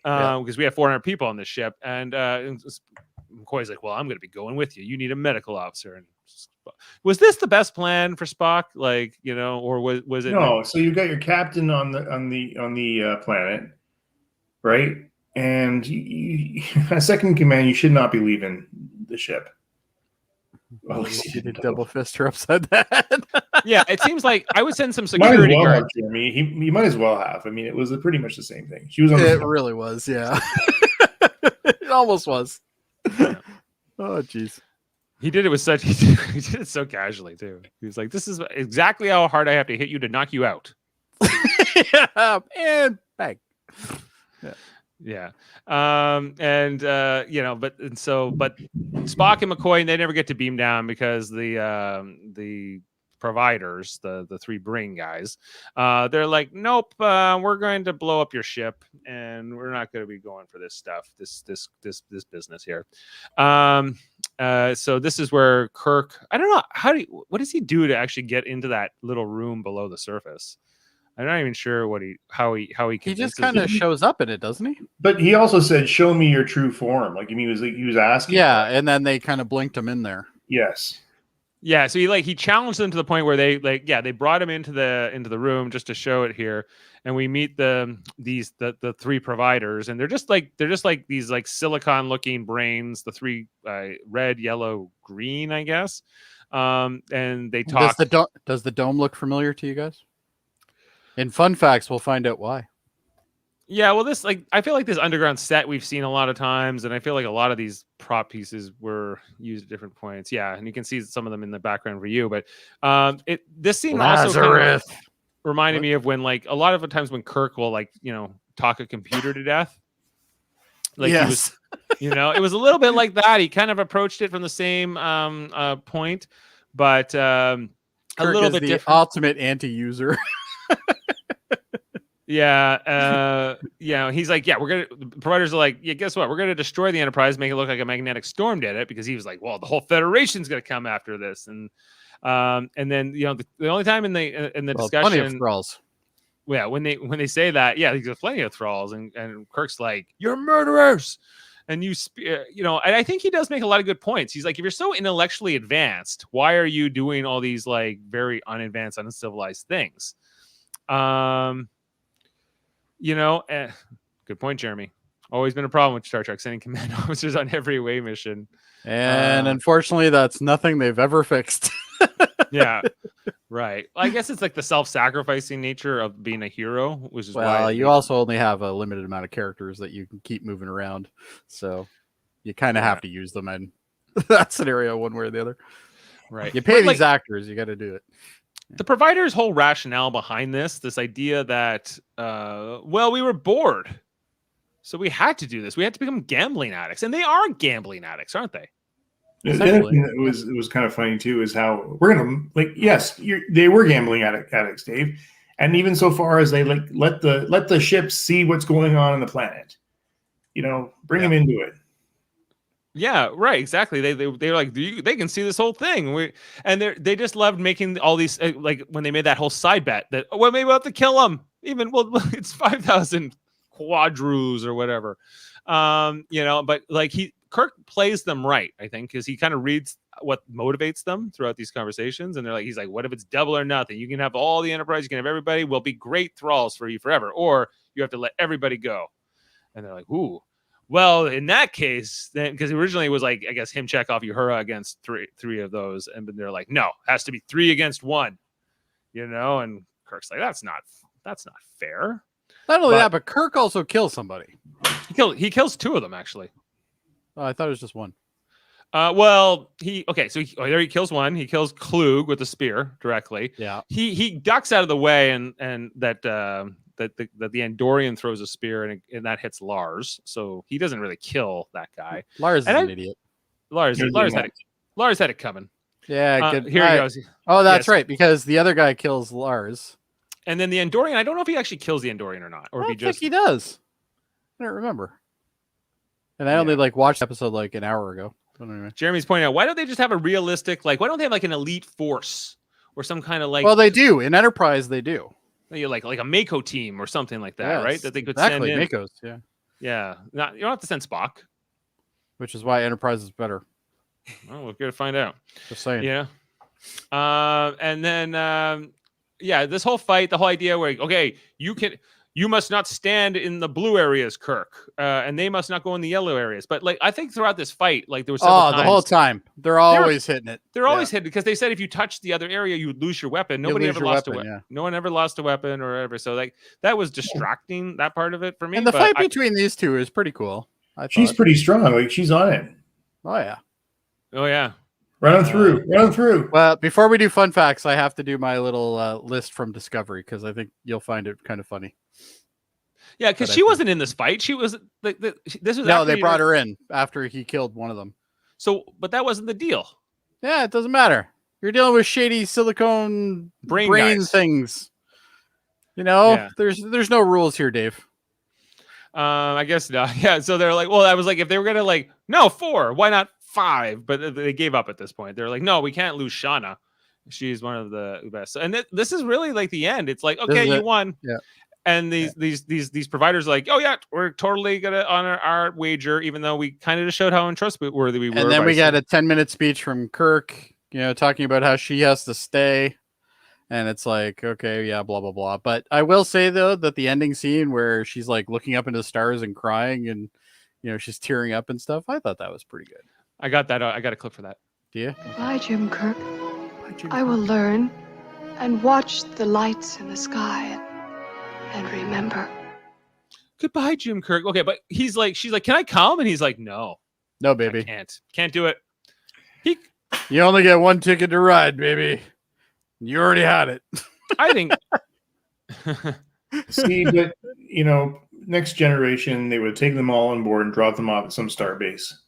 Because we have 400 people on this ship, and McCoy's like, well, I'm going to be going with you. You need a medical officer. And was this the best plan for Spock? Like, or was it? No. So you got your captain on the planet, right? And a second in command, you should not be leaving the ship. Well, He did double fist her upside the head. Yeah, it seems like I would send some Might as security well guards. have, Jeremy. He might as well have. I mean, it was pretty much the same thing. She was on the It floor. really was, yeah. It almost was. Oh, jeez. He did it with such. He did it so casually too. He was like, "This is exactly how hard I have to hit you to knock you out." Yeah, and bang. Yeah. But Spock and McCoy, they never get to beam down because the providers, the three brain guys, they're like, nope, we're going to blow up your ship, and we're not going to be going for this stuff, this business here. So this is where Kirk, I don't know, what does he do to actually get into that little room below the surface? I'm not even sure how he just kind of shows up in it, doesn't he? But he also said, "Show me your true form." Like, he was asking. Yeah, and then they kind of blinked him in there. Yes. Yeah, so he challenged them to the point where they brought him into the room just to show it here, and we meet the three providers, and they're just like these like silicon looking brains, the three red, yellow, green, I guess, and they talk. Does the dome look familiar to you guys? In fun facts, we'll find out why. Yeah, well, I feel like this underground set we've seen a lot of times, and I feel like a lot of these prop pieces were used at different points. Yeah, and you can see some of them in the background for you. But this scene also kind of reminded me of when, like, a lot of the times when Kirk will, like, talk a computer to death. Like, yes. it was a little bit like that. He kind of approached it from the same point, but a little bit different. Ultimate anti-user. Yeah, he's like, the providers are like, yeah, guess what? We're gonna destroy the Enterprise, make it look like a magnetic storm did it, because he was like, well, the whole Federation's gonna come after this, and then the only time in the discussion, plenty of thralls. Yeah, when they say that, yeah, there's plenty of thralls, and Kirk's like, you're murderers, and and I think he does make a lot of good points. He's like, if you're so intellectually advanced, why are you doing all these like very unadvanced, uncivilized things? Good point, Jeremy. Always been a problem with Star Trek sending command officers on every away mission. And unfortunately, that's nothing they've ever fixed. Yeah, right. Well, I guess it's like the self-sacrificing nature of being a hero, which is why you also only have a limited amount of characters that you can keep moving around. So you kind of have to use them in that scenario one way or the other. Right. You pay these actors, you got to do it. The provider's whole rationale behind this idea that, we were bored, so we had to do this. We had to become gambling addicts, and they are gambling addicts, aren't they? The other Essentially. thing that was kind of funny too is how we're gonna they were gambling addicts, Dave, and even so far as they like let the ships see what's going on the planet, bring them into it. Yeah, right. Exactly. They were like, they can see this whole thing. They just loved making all these like when they made that whole side bet that maybe we'll have to kill them. Even it's 5,000 quadrules or whatever. But like Kirk plays them right, I think, because he kind of reads what motivates them throughout these conversations, and he's like, what if it's double or nothing? You can have all the Enterprise, you can have everybody. We'll be great thralls for you forever, or you have to let everybody go. And they're like, ooh. Well, in that case, then because originally it was like, I guess him, Chekhov, Uhura against three of those, and they're like, no, it has to be 3 against 1, and Kirk's like, that's not fair. Not only that, but Kirk also kills somebody. He kills 2 of them actually. Oh, I thought it was just 1. He kills 1. He kills Klug with a spear directly. Yeah. He ducks out of the way, and that the Andorian throws a spear and that hits Lars. So he doesn't really kill that guy. Lars is an idiot. Lars had it coming. Yeah, good. Here he goes. Oh, that's Yes. right, because the other guy kills Lars. And then the Andorian, I don't know if he actually kills the Andorian or not, or I if think he does. I don't remember. And I only watched the episode like an hour ago. But anyway. Jeremy's pointing out, why don't they just have a realistic, why don't they have like an elite force or some kind of Well, they do. In Enterprise, they do. Like a Mako team or something like that, Yes, right? That they could send in. Makos, yeah. Yeah. You don't have to send Spock. Which is why Enterprise is better. Well, we're going to find out. Just saying. Yeah. And then, this whole fight, the whole idea where, okay, you must not stand in the blue areas, Kirk, and they must not go in the yellow areas. But I think throughout this fight, there was several times, the whole time they're always hitting it. They're always hitting because they said if you touch the other area, you would lose your weapon. Nobody ever lost a weapon. Yeah. No one ever lost a weapon or whatever. So that was distracting, that part of it for me. And the fight between these two is pretty cool. She's pretty strong. She's on it. Oh yeah. Oh yeah. Run through. Well, before we do fun facts, I have to do my little list from Discovery because I think you'll find it kind of funny. Yeah, because she wasn't in this fight. She was this was no. They brought her in after he killed one of them. So, but that wasn't the deal. Yeah, it doesn't matter. You're dealing with shady silicone brain things. There's no rules here, Dave. I guess not. Yeah. So they're like, well, I was like, if they were gonna no 4, why not 5? But they gave up at this point. They're like, no, we can't lose Shauna. She's one of the best. And this is really like the end. It's like, okay, you won. Yeah. And these providers are like, oh yeah, we're totally gonna honor our wager, even though we kind of just showed how untrustworthy we were. And then we got a 10-minute speech from Kirk, talking about how she has to stay. And it's like, okay, yeah, blah, blah, blah. But I will say, though, that the ending scene where she's looking up into the stars and crying and, she's tearing up and stuff, I thought that was pretty good. I got that. I got a clip for that. Do you? Bye, Jim Kirk. I will learn and watch the lights in the sky and remember. Goodbye, Jim Kirk. Okay, but she's like, can I come? And he's like, no. No, baby. I can't do it. You only get 1 ticket to ride, baby. You already had it. I think. See, but next generation, they would take them all on board and drop them off at some star base.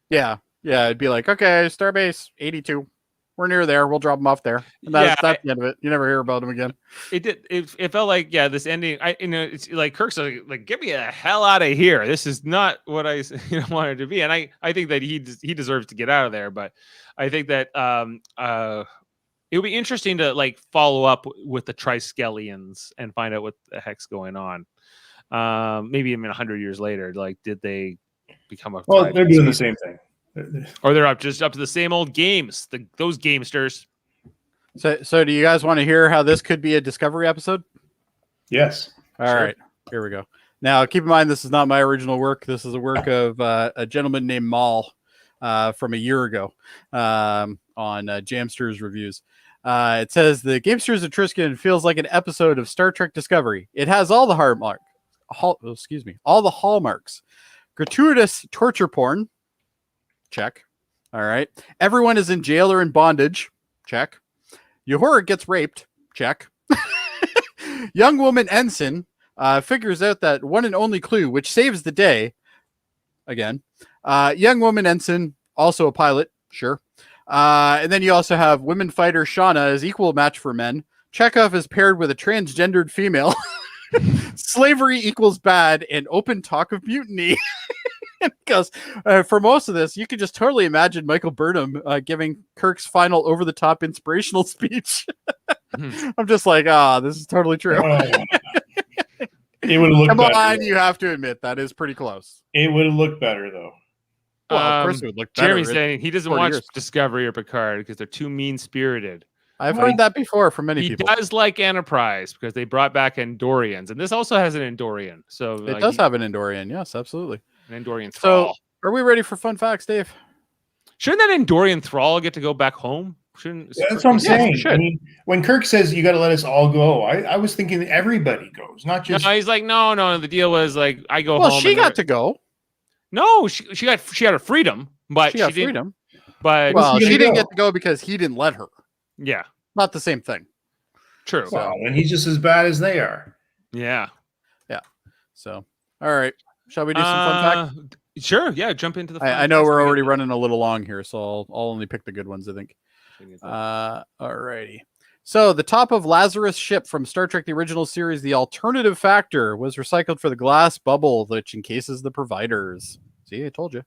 Yeah, it'd be like, okay, starbase 82. We're near there. We'll drop them off there. And that's the end of it. You never hear about them again. It did. It felt like this ending. It's like Kirk's like, get me the hell out of here. This is not what I wanted to be. And I think that he deserves to get out of there. But I think that it would be interesting to follow up with the Triskelions and find out what the heck's going on. Maybe even 100 years later, did they become a? Well, they're doing the same thing. Or they're up to the same old games. Those gamesters. So do you guys want to hear how this could be a Discovery episode? Yes. All right. Here we go. Now, keep in mind, this is not my original work. This is a work of a gentleman named Maul from a year ago on Jamsters Reviews. It says the Gamesters of Triskelion feels like an episode of Star Trek Discovery. It has all the hallmarks. Gratuitous torture porn. Check. All right. Everyone is in jail or in bondage. Check. Uhura gets raped. Check. Young woman ensign figures out that one and only clue, which saves the day. Again. Young woman ensign, also a pilot. Sure. And then you also have women fighter Shauna as equal match for men. Chekhov is paired with a transgendered female. Slavery equals bad and open talk of mutiny. Because for most of this, you can just totally imagine Michael Burnham giving Kirk's final over-the-top inspirational speech. I'm just like, this is totally true. It would have looked Come better. on, you have to admit that is pretty close. It would have looked better, though. Well, of course it would look better. Jeremy's saying he doesn't 40 watch years. Discovery or Picard because they're too mean-spirited. I've heard that before from many He people. does like Enterprise because they brought back Andorians, and this also has an Andorian. So It does have an Andorian, yes, absolutely. an Andorian So, thrall. are we ready for fun facts, Dave? Shouldn't that Andorian thrall get to go back home? Shouldn't? That's what I'm Yes, saying. you should. I mean, when Kirk says you got to let us all go, I was thinking that everybody goes, not just. No, he's like, no. The deal was like, I go Well, home. she and got to go. No, she had her freedom, but She got didn't- freedom. But Well, she she gonna didn't go? get to go because he didn't let her. yeah, Not the same thing. true. Well, and he's just as bad as they are. Yeah. So, all right. Shall we do some fun facts? Sure. Yeah. Jump into the. Fun I know facts. we're We already got- running a little long here, so I'll only pick the good ones, I think. All righty. So the top of Lazarus' ship from Star Trek, the original series, the alternative factor, was recycled for the glass bubble, which encases the providers. See, I told you.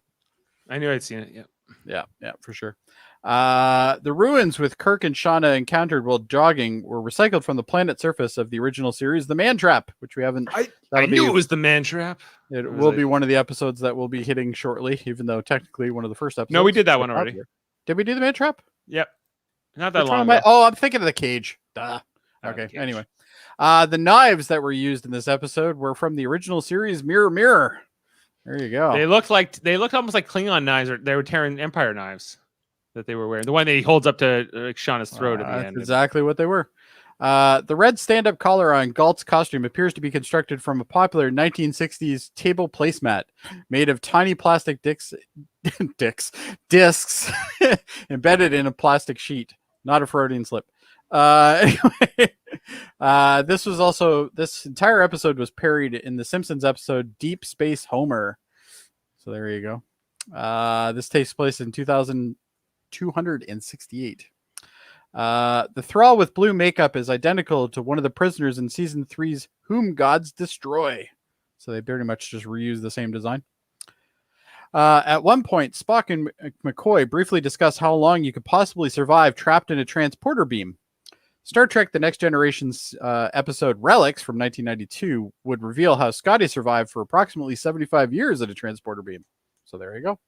I knew I'd seen it. Yeah. Yeah, for sure. The ruins with Kirk and Shauna encountered while jogging were recycled from the planet surface of the original series, The Man Trap, which we haven't. I that'll knew be- it was the man trap. It was will like- be one of the episodes that we'll be hitting shortly, even though technically one of the first episodes. No, we did that was one already. popular. Did we do The Man Trap? Yep. Not that Which one long am I- ago. Oh, I'm thinking of the cage. Duh. Oh, Okay. Cage. Anyway, the knives that were used in this episode were from the original series Mirror Mirror. There you go. They looked almost like Klingon knives, or they were Terran Empire knives that they were wearing. The one that he holds up to Shauna's throat at the That's end. exactly what they were. The red stand-up collar on Galt's costume appears to be constructed from a popular 1960s table placemat made of tiny plastic discs embedded in a plastic sheet. Not a Freudian slip. Anyway, this entire episode was parodied in the Simpsons episode Deep Space Homer. So there you go. This takes place in 2268. The thrall with blue makeup is identical to one of the prisoners in season 3's Whom Gods Destroy. So they pretty much just reuse the same design. At one point, Spock and McCoy briefly discuss how long you could possibly survive trapped in a transporter beam. Star Trek The Next Generation's episode Relics from 1992 would reveal how Scotty survived for approximately 75 years at a transporter beam. So there you go.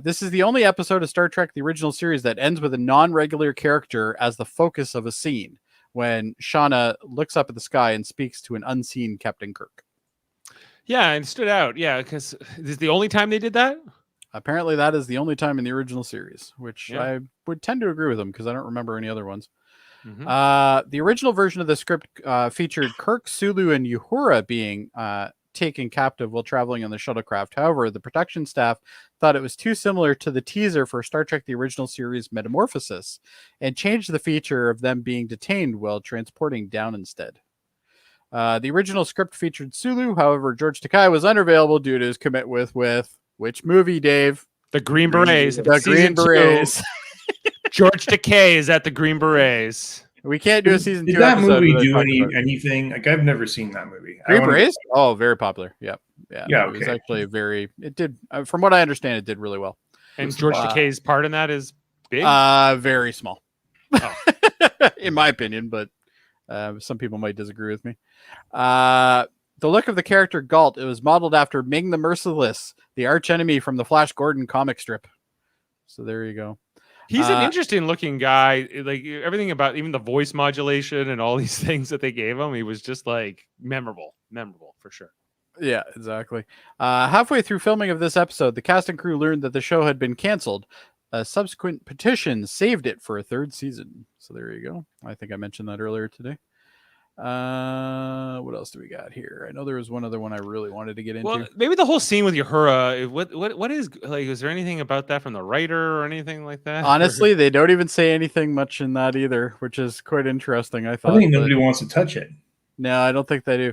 This is the only episode of Star Trek, the original series, that ends with a non-regular character as the focus of a scene when Shauna looks up at the sky and speaks to an unseen Captain Kirk. Yeah, and it stood out. Yeah, because this is the only time they did that. Apparently, that is the only time in the original series, which Yeah. I would tend to agree with them because I don't remember any other ones. Mhm. The original version of the script featured Kirk, Sulu, and Uhura being taken captive while traveling on the shuttlecraft. However, the production staff thought it was too similar to the teaser for Star Trek the original series Metamorphosis and changed the feature of them being detained while transporting down instead. The original script featured Sulu. However, George Takei was unavailable due to his commitment with which movie, Dave? The Green Berets. The Green Season 2. Berets. George Takei is at the Green Berets. We can't do a season Did 2 that episode movie without do talking about it. anything? Like, I've never seen that movie. Green Berets? Oh, very popular. Yep. Yeah, It was okay. actually it did, from what I understand, it did really well. And George Takei's part in that is big. Very small, Oh. in my opinion, but some people might disagree with me. The look of the character Galt, it was modeled after Ming the Merciless, the archenemy from the Flash Gordon comic strip. So there you go. He's an interesting looking guy. Like everything about even the voice modulation and all these things that they gave him, he was just like memorable for sure. Yeah, exactly. Halfway through filming of this episode, the cast and crew learned that the show had been canceled. A subsequent petition saved it for a third season. So there you go. I think I mentioned that earlier today. What else do we got here? I know there was one other one I really wanted to get into. Well, maybe the whole scene with Uhura. What is like? Is there anything about that from the writer or anything like that? Honestly, they don't even say anything much in that either, which is quite interesting. I thought. I think but- nobody wants to touch it. No, I don't think they do.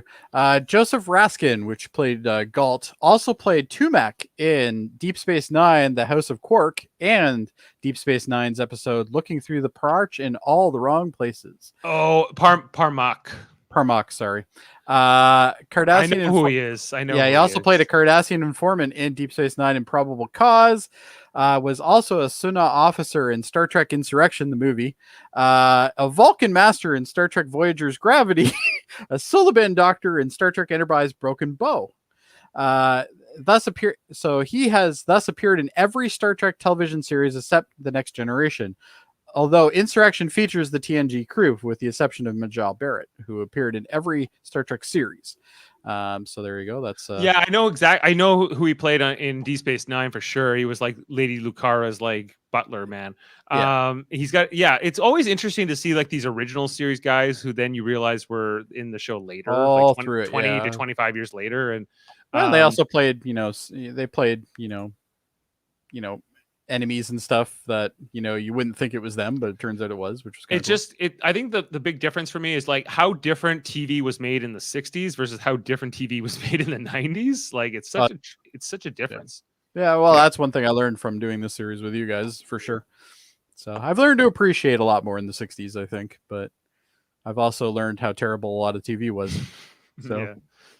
Joseph Raskin, which played Galt, also played Tumak in Deep Space Nine, The House of Quark, and Deep Space Nine's episode Looking Through the Parch in All the Wrong Places. Oh, Parmak. Parmak, sorry. Cardassian. I know who he is. I know. Yeah, who he also is. played a Cardassian informant in Deep Space Nine Improbable Cause. Was also a Suna officer in Star Trek Insurrection, the movie. A Vulcan master in Star Trek Voyager's Gravity. A Suliban doctor in Star Trek Enterprise Broken Bow. So he has thus appeared in every Star Trek television series except The Next Generation. Although Insurrection features the TNG crew, with the exception of Majel Barrett, who appeared in every Star Trek series. So there you go. That's yeah, I know I know who he played in D Space Nine for sure. He was like Lady Lucara's like butler, man. Yeah. He's got It's always interesting to see like these original series guys who then you realize were in the show later, All like through it, 20 yeah. to 25 years later, and they also played, they played, enemies and stuff that you wouldn't think it was them, but it turns out it was, which was kind of I think the big difference for me is like how different TV was made in the 60s versus how different TV was made in the 90s. Like it's such a difference. Yeah, well, that's one thing I learned from doing this series with you guys for sure. So I've learned to appreciate a lot more in the 60s, I think, but I've also learned how terrible a lot of TV was. So yeah.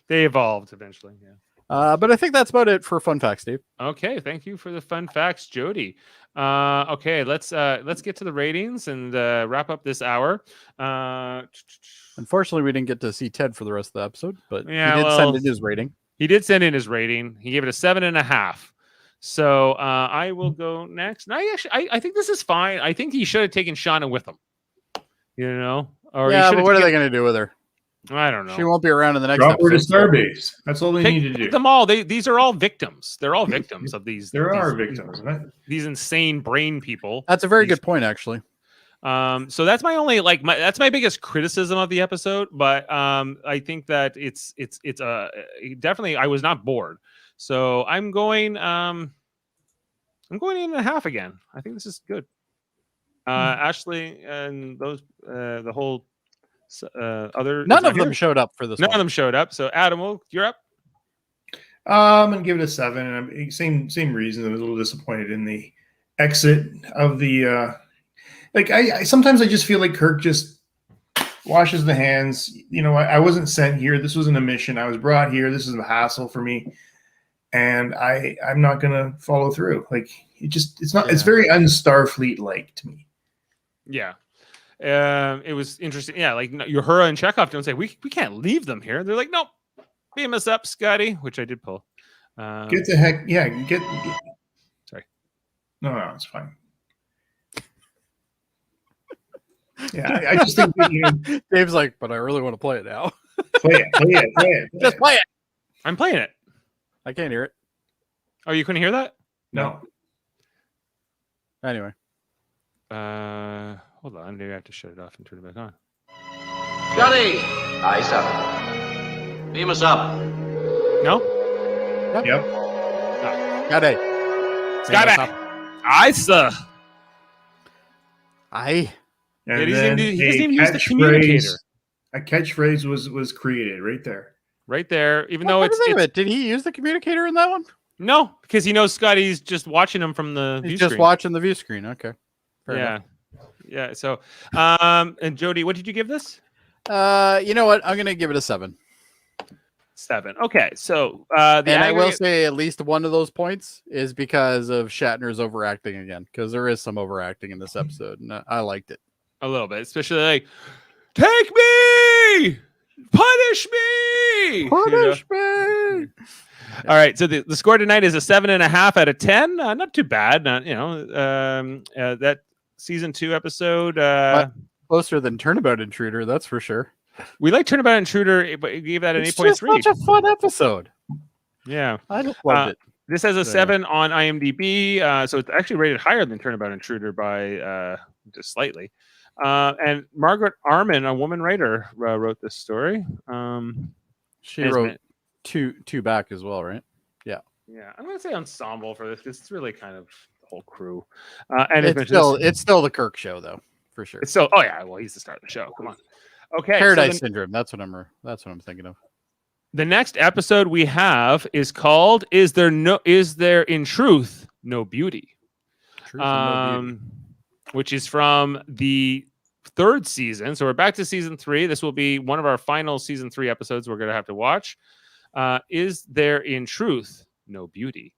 They evolved eventually. Yeah. But I think that's about it for fun facts, Dave. Okay, thank you for the fun facts, Jody. Okay, let's get to the ratings and wrap up this hour. Unfortunately, we didn't get to see Ted for the rest of the episode, but Yeah, he did well, send in his rating. He did send in his rating. He gave it a 7.5. So I will go next. And I think this is fine. I think he should have taken Shauna with him. Or yeah, but what are they going to do with her? I don't know. She won't be around in the next Drop her to episode. Starbase. That's all they need to do. Pick them all. These are all victims. They're all victims of these. There are victims. These insane brain people. That's a very good point, actually. So that's my only that's my biggest criticism of the episode. But I think that it's definitely I was not bored. So I'm going 8.5 again. I think this is good. Ashley and those the whole. None of them showed up for this. None of them showed up. So Adam, you're up. I'm gonna give it a 7. And same reason. I was a little disappointed in the exit of the. I sometimes I just feel like Kirk just washes the hands. I wasn't sent here. This wasn't a mission. I was brought here. This is a hassle for me, and I'm not gonna follow through. It's not. Yeah. It's very un-Starfleet like to me. Yeah. It was interesting. Yeah, like Uhura and Chekhov don't say we can't leave them here. They're like, nope, beam us up, Scotty, which I did pull. Get the heck, yeah, get. Sorry. No, it's fine. Yeah, I just think that, Dave's like, but I really want to play it now. Play it. Just play it. I'm playing it. I can't hear it. Oh, you couldn't hear that? No. Anyway. Hold on. Maybe I have to shut it off and turn it back on. Jody! Aye, sir. Beam us up. No? Yep. Jody. Scotty. Aye, sir. Aye. Yeah, he doesn't even use the communicator. A catchphrase was created right there. Right there. Even though it's did he use the communicator in that one? No, because he knows Scotty's just watching him from the view screen. Just watching the view screen. Okay. Fair enough. Yeah. So, and Jody, what did you give this? You know what? I'm gonna give it a 7. 7. Okay. So, I will say at least one of those points is because of Shatner's overacting again, because there is some overacting in this episode, and I liked it a little bit, especially like, take me, punish me. Me. All right, so the score tonight is a 7.5 out of 10. Not too bad. That season 2 episode closer than Turnabout Intruder, that's for sure. We like Turnabout Intruder, but you gave that an 8.3. It's such a fun episode. Yeah, I just loved it. This has a 7 on IMDb, so it's actually rated higher than Turnabout Intruder by just slightly. And Margaret Arman, a woman writer, wrote this story. She wrote two back as well, right? Yeah. I'm gonna say ensemble for this because it's really kind of the whole crew. And it's still the Kirk show though, for sure. It's still he's the star of the show. Come Okay, Paradise Syndrome. That's what I'm thinking of. The next episode we have is called "Is There in Truth No Beauty?" Truth and No Beauty. Which is from the 3rd season. So we're back to season 3. This will be one of our final season 3 episodes we're going to have to watch. Is There in Truth No Beauty?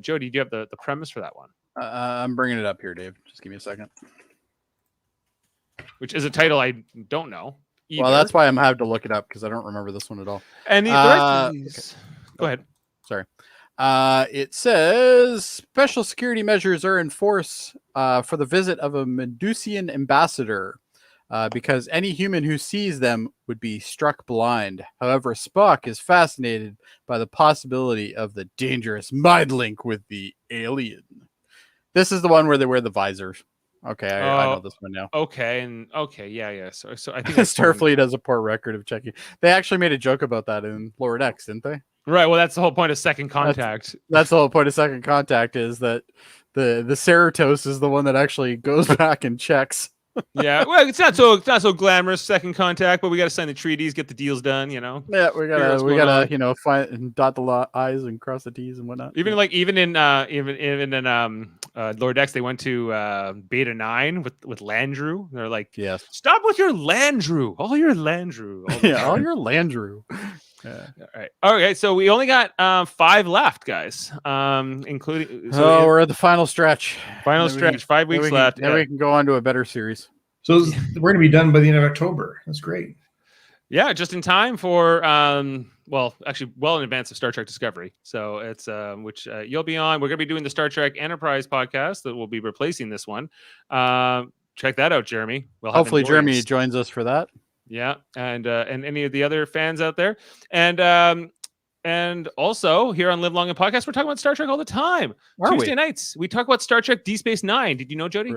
Jody, do you have the premise for that one? I'm bringing it up here, Dave. Just give me a second. Which is a title I don't know. Either. Well, that's why I'm having to look it up because I don't remember this one at all. And the rest of these... Go ahead. Sorry. It says special security measures are in force for the visit of a Medusian ambassador because any human who sees them would be struck blind. However, Spock is fascinated by the possibility of the dangerous mind link with the alien. This is the one where they wear the visors. Okay, I know this one now. Okay, yeah. So I think Starfleet has a poor record of checking. They actually made a joke about that in Lower Decks, didn't they? Right. Well, that's the whole point of Second Contact. That's the whole point of Second Contact is that the Cerritos is the one that actually goes back and checks. Yeah. Well, it's not so glamorous, Second Contact, but we got to sign the treaties, get the deals done. You know. Yeah, we gotta find and dot the I's and cross the T's and whatnot. Even in Lower Decks, they went to Beta 9 with Landrew. They're like, yes, stop with your Landrew, all your Landrew, all your Landrew. Yeah. All right. Okay. So we only got 5 left, guys. Including. So we're at the final stretch. 5 weeks left. Then we can go on to a better series. So we're going to be done by the end of October. That's great. Yeah, just in time for well in advance of Star Trek Discovery. So it's which you'll be on. We're going to be doing the Star Trek Enterprise podcast that will be replacing this one. Check that out, Jeremy. Hopefully Jeremy joins us for that. Yeah, and any of the other fans out there, and also here on Live Long and Podcast, we're talking about Star Trek all the time. Tuesday nights, we talk about Star Trek Deep Space Nine. Did you know, Jody?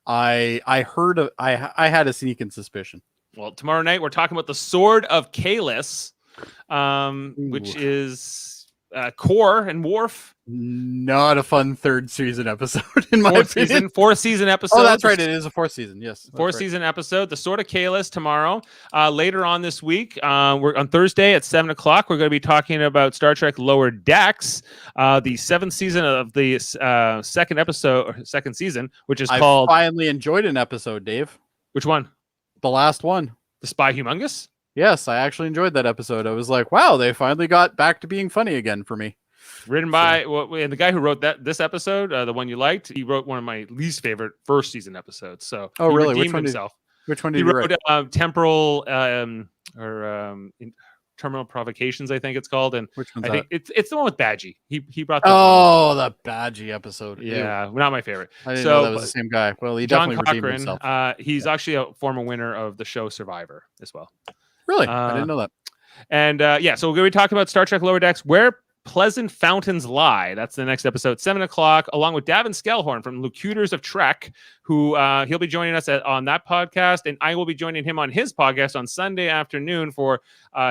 I heard of. I had a sneaking suspicion. Well, tomorrow night we're talking about the Sword of Kahless, which is Core and Worf. Not a fun 3rd season episode in my opinion. 4th season episode. Oh, that's right. It is a 4th season. Yes, 4th season episode. The Sword of Kahless tomorrow. Later on this week, we're on Thursday at 7:00. We're going to be talking about Star Trek Lower Decks, the 7th season of the second season, which is called. I finally enjoyed an episode, Dave. Which one? The last one. The Spy Humongous? Yes, I actually enjoyed that episode. I was like, wow, they finally got back to being funny again for me. Written by and the guy who wrote this episode, the one you liked, he wrote one of my least favorite 1st season episodes. So he really? Which one did he wrote? Write? Temporal Terminal Provocations, I think it's called. And which one's I think that? it's the one with Badgie. He brought that the Badgie episode. Yeah, not my favorite. I didn't know that was the same guy. Well, he John definitely Cochran, redeemed himself. He's actually a former winner of the show Survivor as well. Really? I didn't know that. And so we're going to be talking about Star Trek Lower Decks, Where Pleasant Fountains Lie. That's the next episode, 7:00, along with Davin Skellhorn from Locutors of Trek, who he'll be joining us on that podcast, and I will be joining him on his podcast on Sunday afternoon for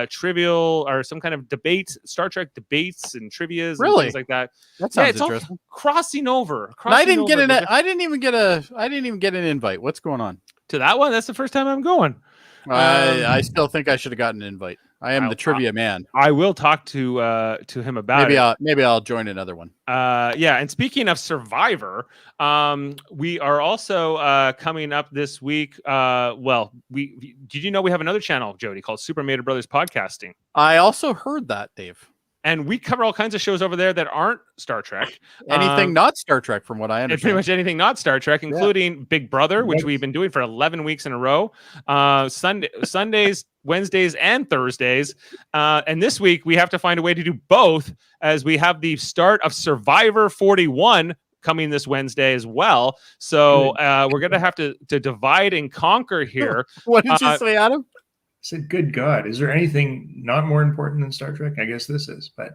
trivial or some kind of debate, Star Trek debates and trivias and things like that. That sounds it's interesting. All crossing over. I didn't even get an invite. What's going on? To that one? That's the first time I'm going. I still think I should have gotten an invite. I am the trivia man. I will talk to him about it. Maybe I'll join another one. And speaking of Survivor, we are also coming up this week. Did you know we have another channel, Jody, called Super Mater Brothers Podcasting? I also heard that, Dave. And we cover all kinds of shows over there that aren't Star Trek. Anything not Star Trek, from what I understand. Pretty much anything not Star Trek, including Big Brother, which we've been doing for 11 weeks in a row. Sundays, Wednesdays, and Thursdays. And this week, we have to find a way to do both, as we have the start of Survivor 41 coming this Wednesday as well. So we're going to have to divide and conquer here. What did you say, Adam? I said, good God, is there anything not more important than Star Trek? I guess this is, but.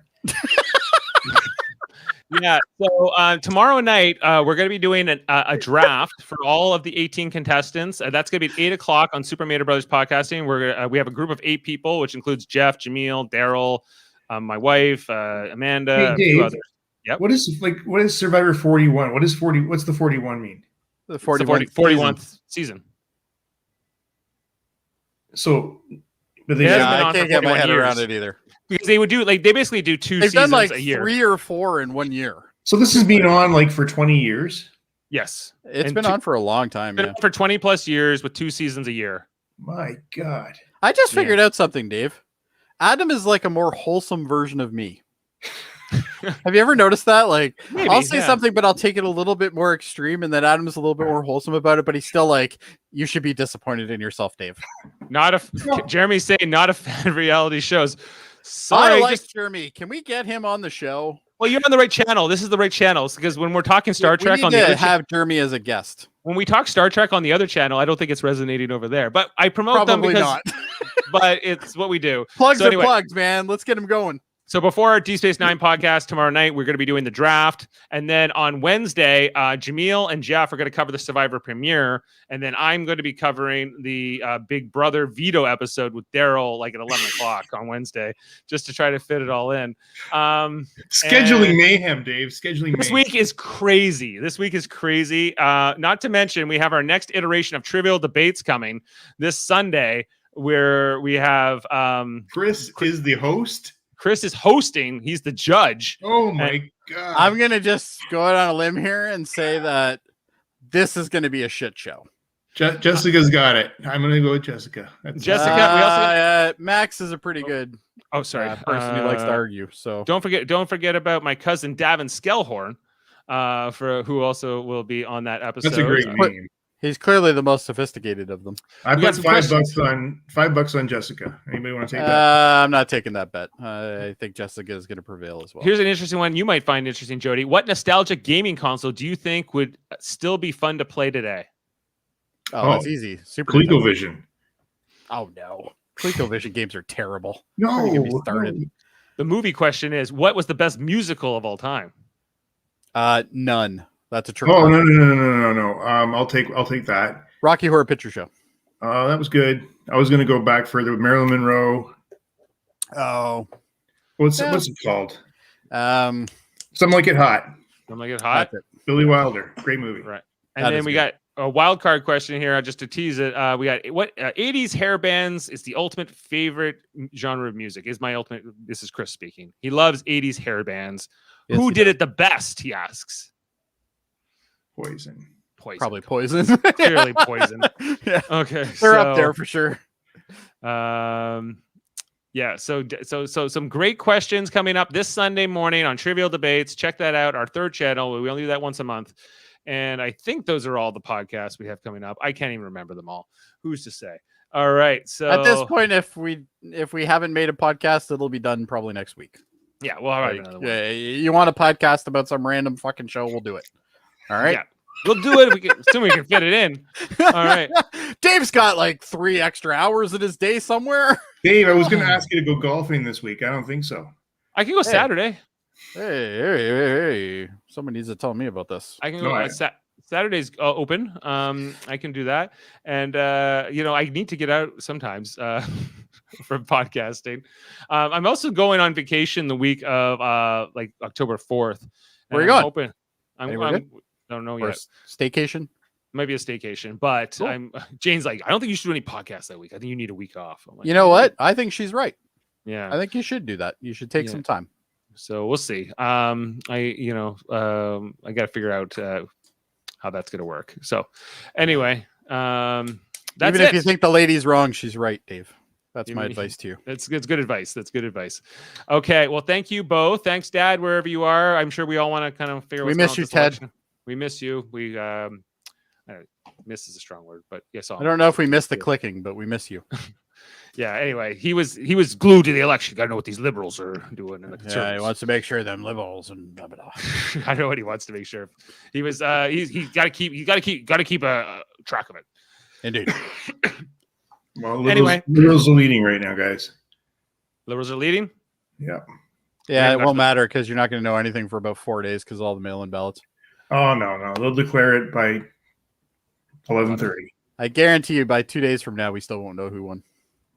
Yeah. So tomorrow night, we're going to be doing a draft for all of the 18 contestants. That's going to be at 8:00 on Super Mater Brothers Podcasting. We have a group of 8 people, which includes Jeff, Jaemeel, Daryl, my wife, Amanda, hey, Dave, a few others. Yep. What is Survivor 41? What's the 41 mean? The 41th season. So, but they Yeah, Yeah, been I on for can't get my 41 head years. around it either. Because they would do they basically do 2 They've seasons done like a year. 3 or 4 in 1 year. so this has been on like for 20 years. Yes. It's And been on for a long time. been Yeah. on for 20 plus years with 2 seasons a year. My God. I just Yeah. figured out something, Dave. Adam is like a more wholesome version of me. Have you ever noticed that? Like, Maybe, I'll say yeah. something, but I'll take it a little bit more extreme, and then Adam's a little bit more wholesome about it. But he's still like, "You should be disappointed in yourself, Dave." Not a Jeremy's saying not a fan of reality shows. I Sorry, like just Jeremy. Can we get him on the show? well, you're on the right channel. This is the right channel because when we're talking Star Trek on the other have Jeremy as a guest. when we talk Star Trek on the other channel, I don't think it's resonating over there. But I promote them Probably because not. but it's what we do. Plugs So are anyway, plugs, man. Let's get him going. So before our D Space Nine podcast tomorrow night, we're going to be doing the draft, and then on Wednesday, Jaemeel and Jeff are going to cover the Survivor premiere, and then I'm going to be covering the Big Brother veto episode with Daryl, like at 11 o'clock on Wednesday, just to try to fit it all in. Scheduling and mayhem, Dave. Scheduling This mayhem. week is crazy. Not to mention, we have our next iteration of Trivial Debates coming this Sunday, where we have Chris is the host. Chris is hosting. He's the judge. Oh my God. I'm gonna just go out on a limb here and say that this is gonna be a shit show. Jessica's got it. I'm going to go with Jessica. Jessica, we also Max is a pretty good Oh, sorry. person who likes to argue. So Don't forget about my cousin Davin Skellhorn, for who also will be on that episode. That's a great name. he's clearly the most sophisticated of them. I We got put some $5 questions. $5 on Jessica. Anybody want to take that? I'm not taking that bet. I think Jessica is going to prevail as well. Here's an interesting one you might find interesting, Jody. What nostalgic gaming console do you think would still be fun to play today? Oh, that's easy. Super Nintendo. ColecoVision. Oh no, ColecoVision games are terrible. No, Don't get me started. The movie question is, what was the best musical of all time? None. That's a trick. Oh no. I'll take that. Rocky Horror Picture Show. That was good. I was going to go back further with Marilyn Monroe. Oh, What's it called? um, Something Like It Hot. I'm gonna get hot. that's it. Billy Wilder. Great movie. Right. And That then is we good. got a wild card question here, just to tease it. We got what 80s hair bands is the ultimate favorite genre of music. Is my ultimate. This is Chris speaking. He loves 80s hair bands. Yes, Who he did it the best? He asks. Poison. Poison. Probably Poison. Clearly Poison. Yeah, Okay, they're up there for sure. Yeah, so some great questions coming up this Sunday morning on Trivial Debates. Check that out, our third channel. We only do that once a month. And I think those are all the podcasts we have coming up. I can't even remember them all. Who's to say? All right. So At this point, if we haven't made a podcast, it'll be done probably next week. yeah, we'll have Like, another one. yeah, you want a podcast about some random fucking show? We'll do it. All right. Yeah. We'll do it. Assume we can fit it in. All right. Dave's got like 3 extra hours in his day somewhere. Dave, I was going to ask you to go golfing this week. I don't think so. I can go Saturday. Hey. Someone needs to tell me about this. I can No, go Saturday's open. I can do that. And I need to get out sometimes for podcasting. I'm also going on vacation the week of like October 4th. Where are you going? Hoping, Anywhere good? I don't know Or yet. staycation? Might be a staycation, but Cool. Jane's like, I don't think you should do any podcasts that week. I think you need a week off. I'm like, You know what? I think she's right. Yeah. I think you should do that. You should take Yeah. some time. So we'll see. I got to figure out how that's going to work. So anyway, that's Even it. if you think the lady's wrong, she's right, Dave. That's You my mean- advice to you. It's good advice. That's good advice. Okay. Well, thank you both. Thanks, Dad, wherever you are. I'm sure we all want to kind of figure out We what's miss going on you, with this Ted. election. We miss you. We miss is a strong word, but yes, I don't know if we missed the clicking, but we miss you. Yeah. Anyway, he was glued to the election. Got to know what these liberals are doing and the Yeah, he conservatives. wants to make sure them liberals and blah, blah, blah. I know what he wants to make sure. He was. He's got to keep a track of it. Indeed. Well, Anyway. liberals are leading right now, guys. Liberals are leading. Yeah. Yeah, it that's won't what- matter because you're not going to know anything for about 4 days because all the mail-in ballots. Oh no, they'll declare it by 11:30. I guarantee you by 2 days from now, we still won't know who won.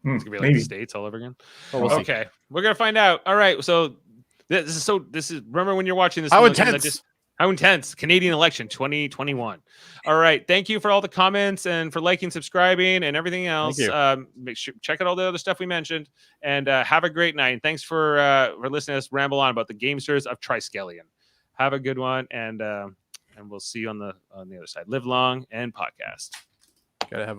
It's gonna be like Maybe. the states all over again. But we'll see. Okay, we're gonna find out. All right. So this is remember when you're watching this. How film, again, intense. How intense. Canadian election 2021. All right. Thank you for all the comments and for liking, subscribing, and everything else. you. Make sure check out all the other stuff we mentioned. And have a great night. And thanks for listening to us ramble on about the Gamesters of Triskelion. Have a good one, and we'll see you on the other side. Live long and podcast. Gotta have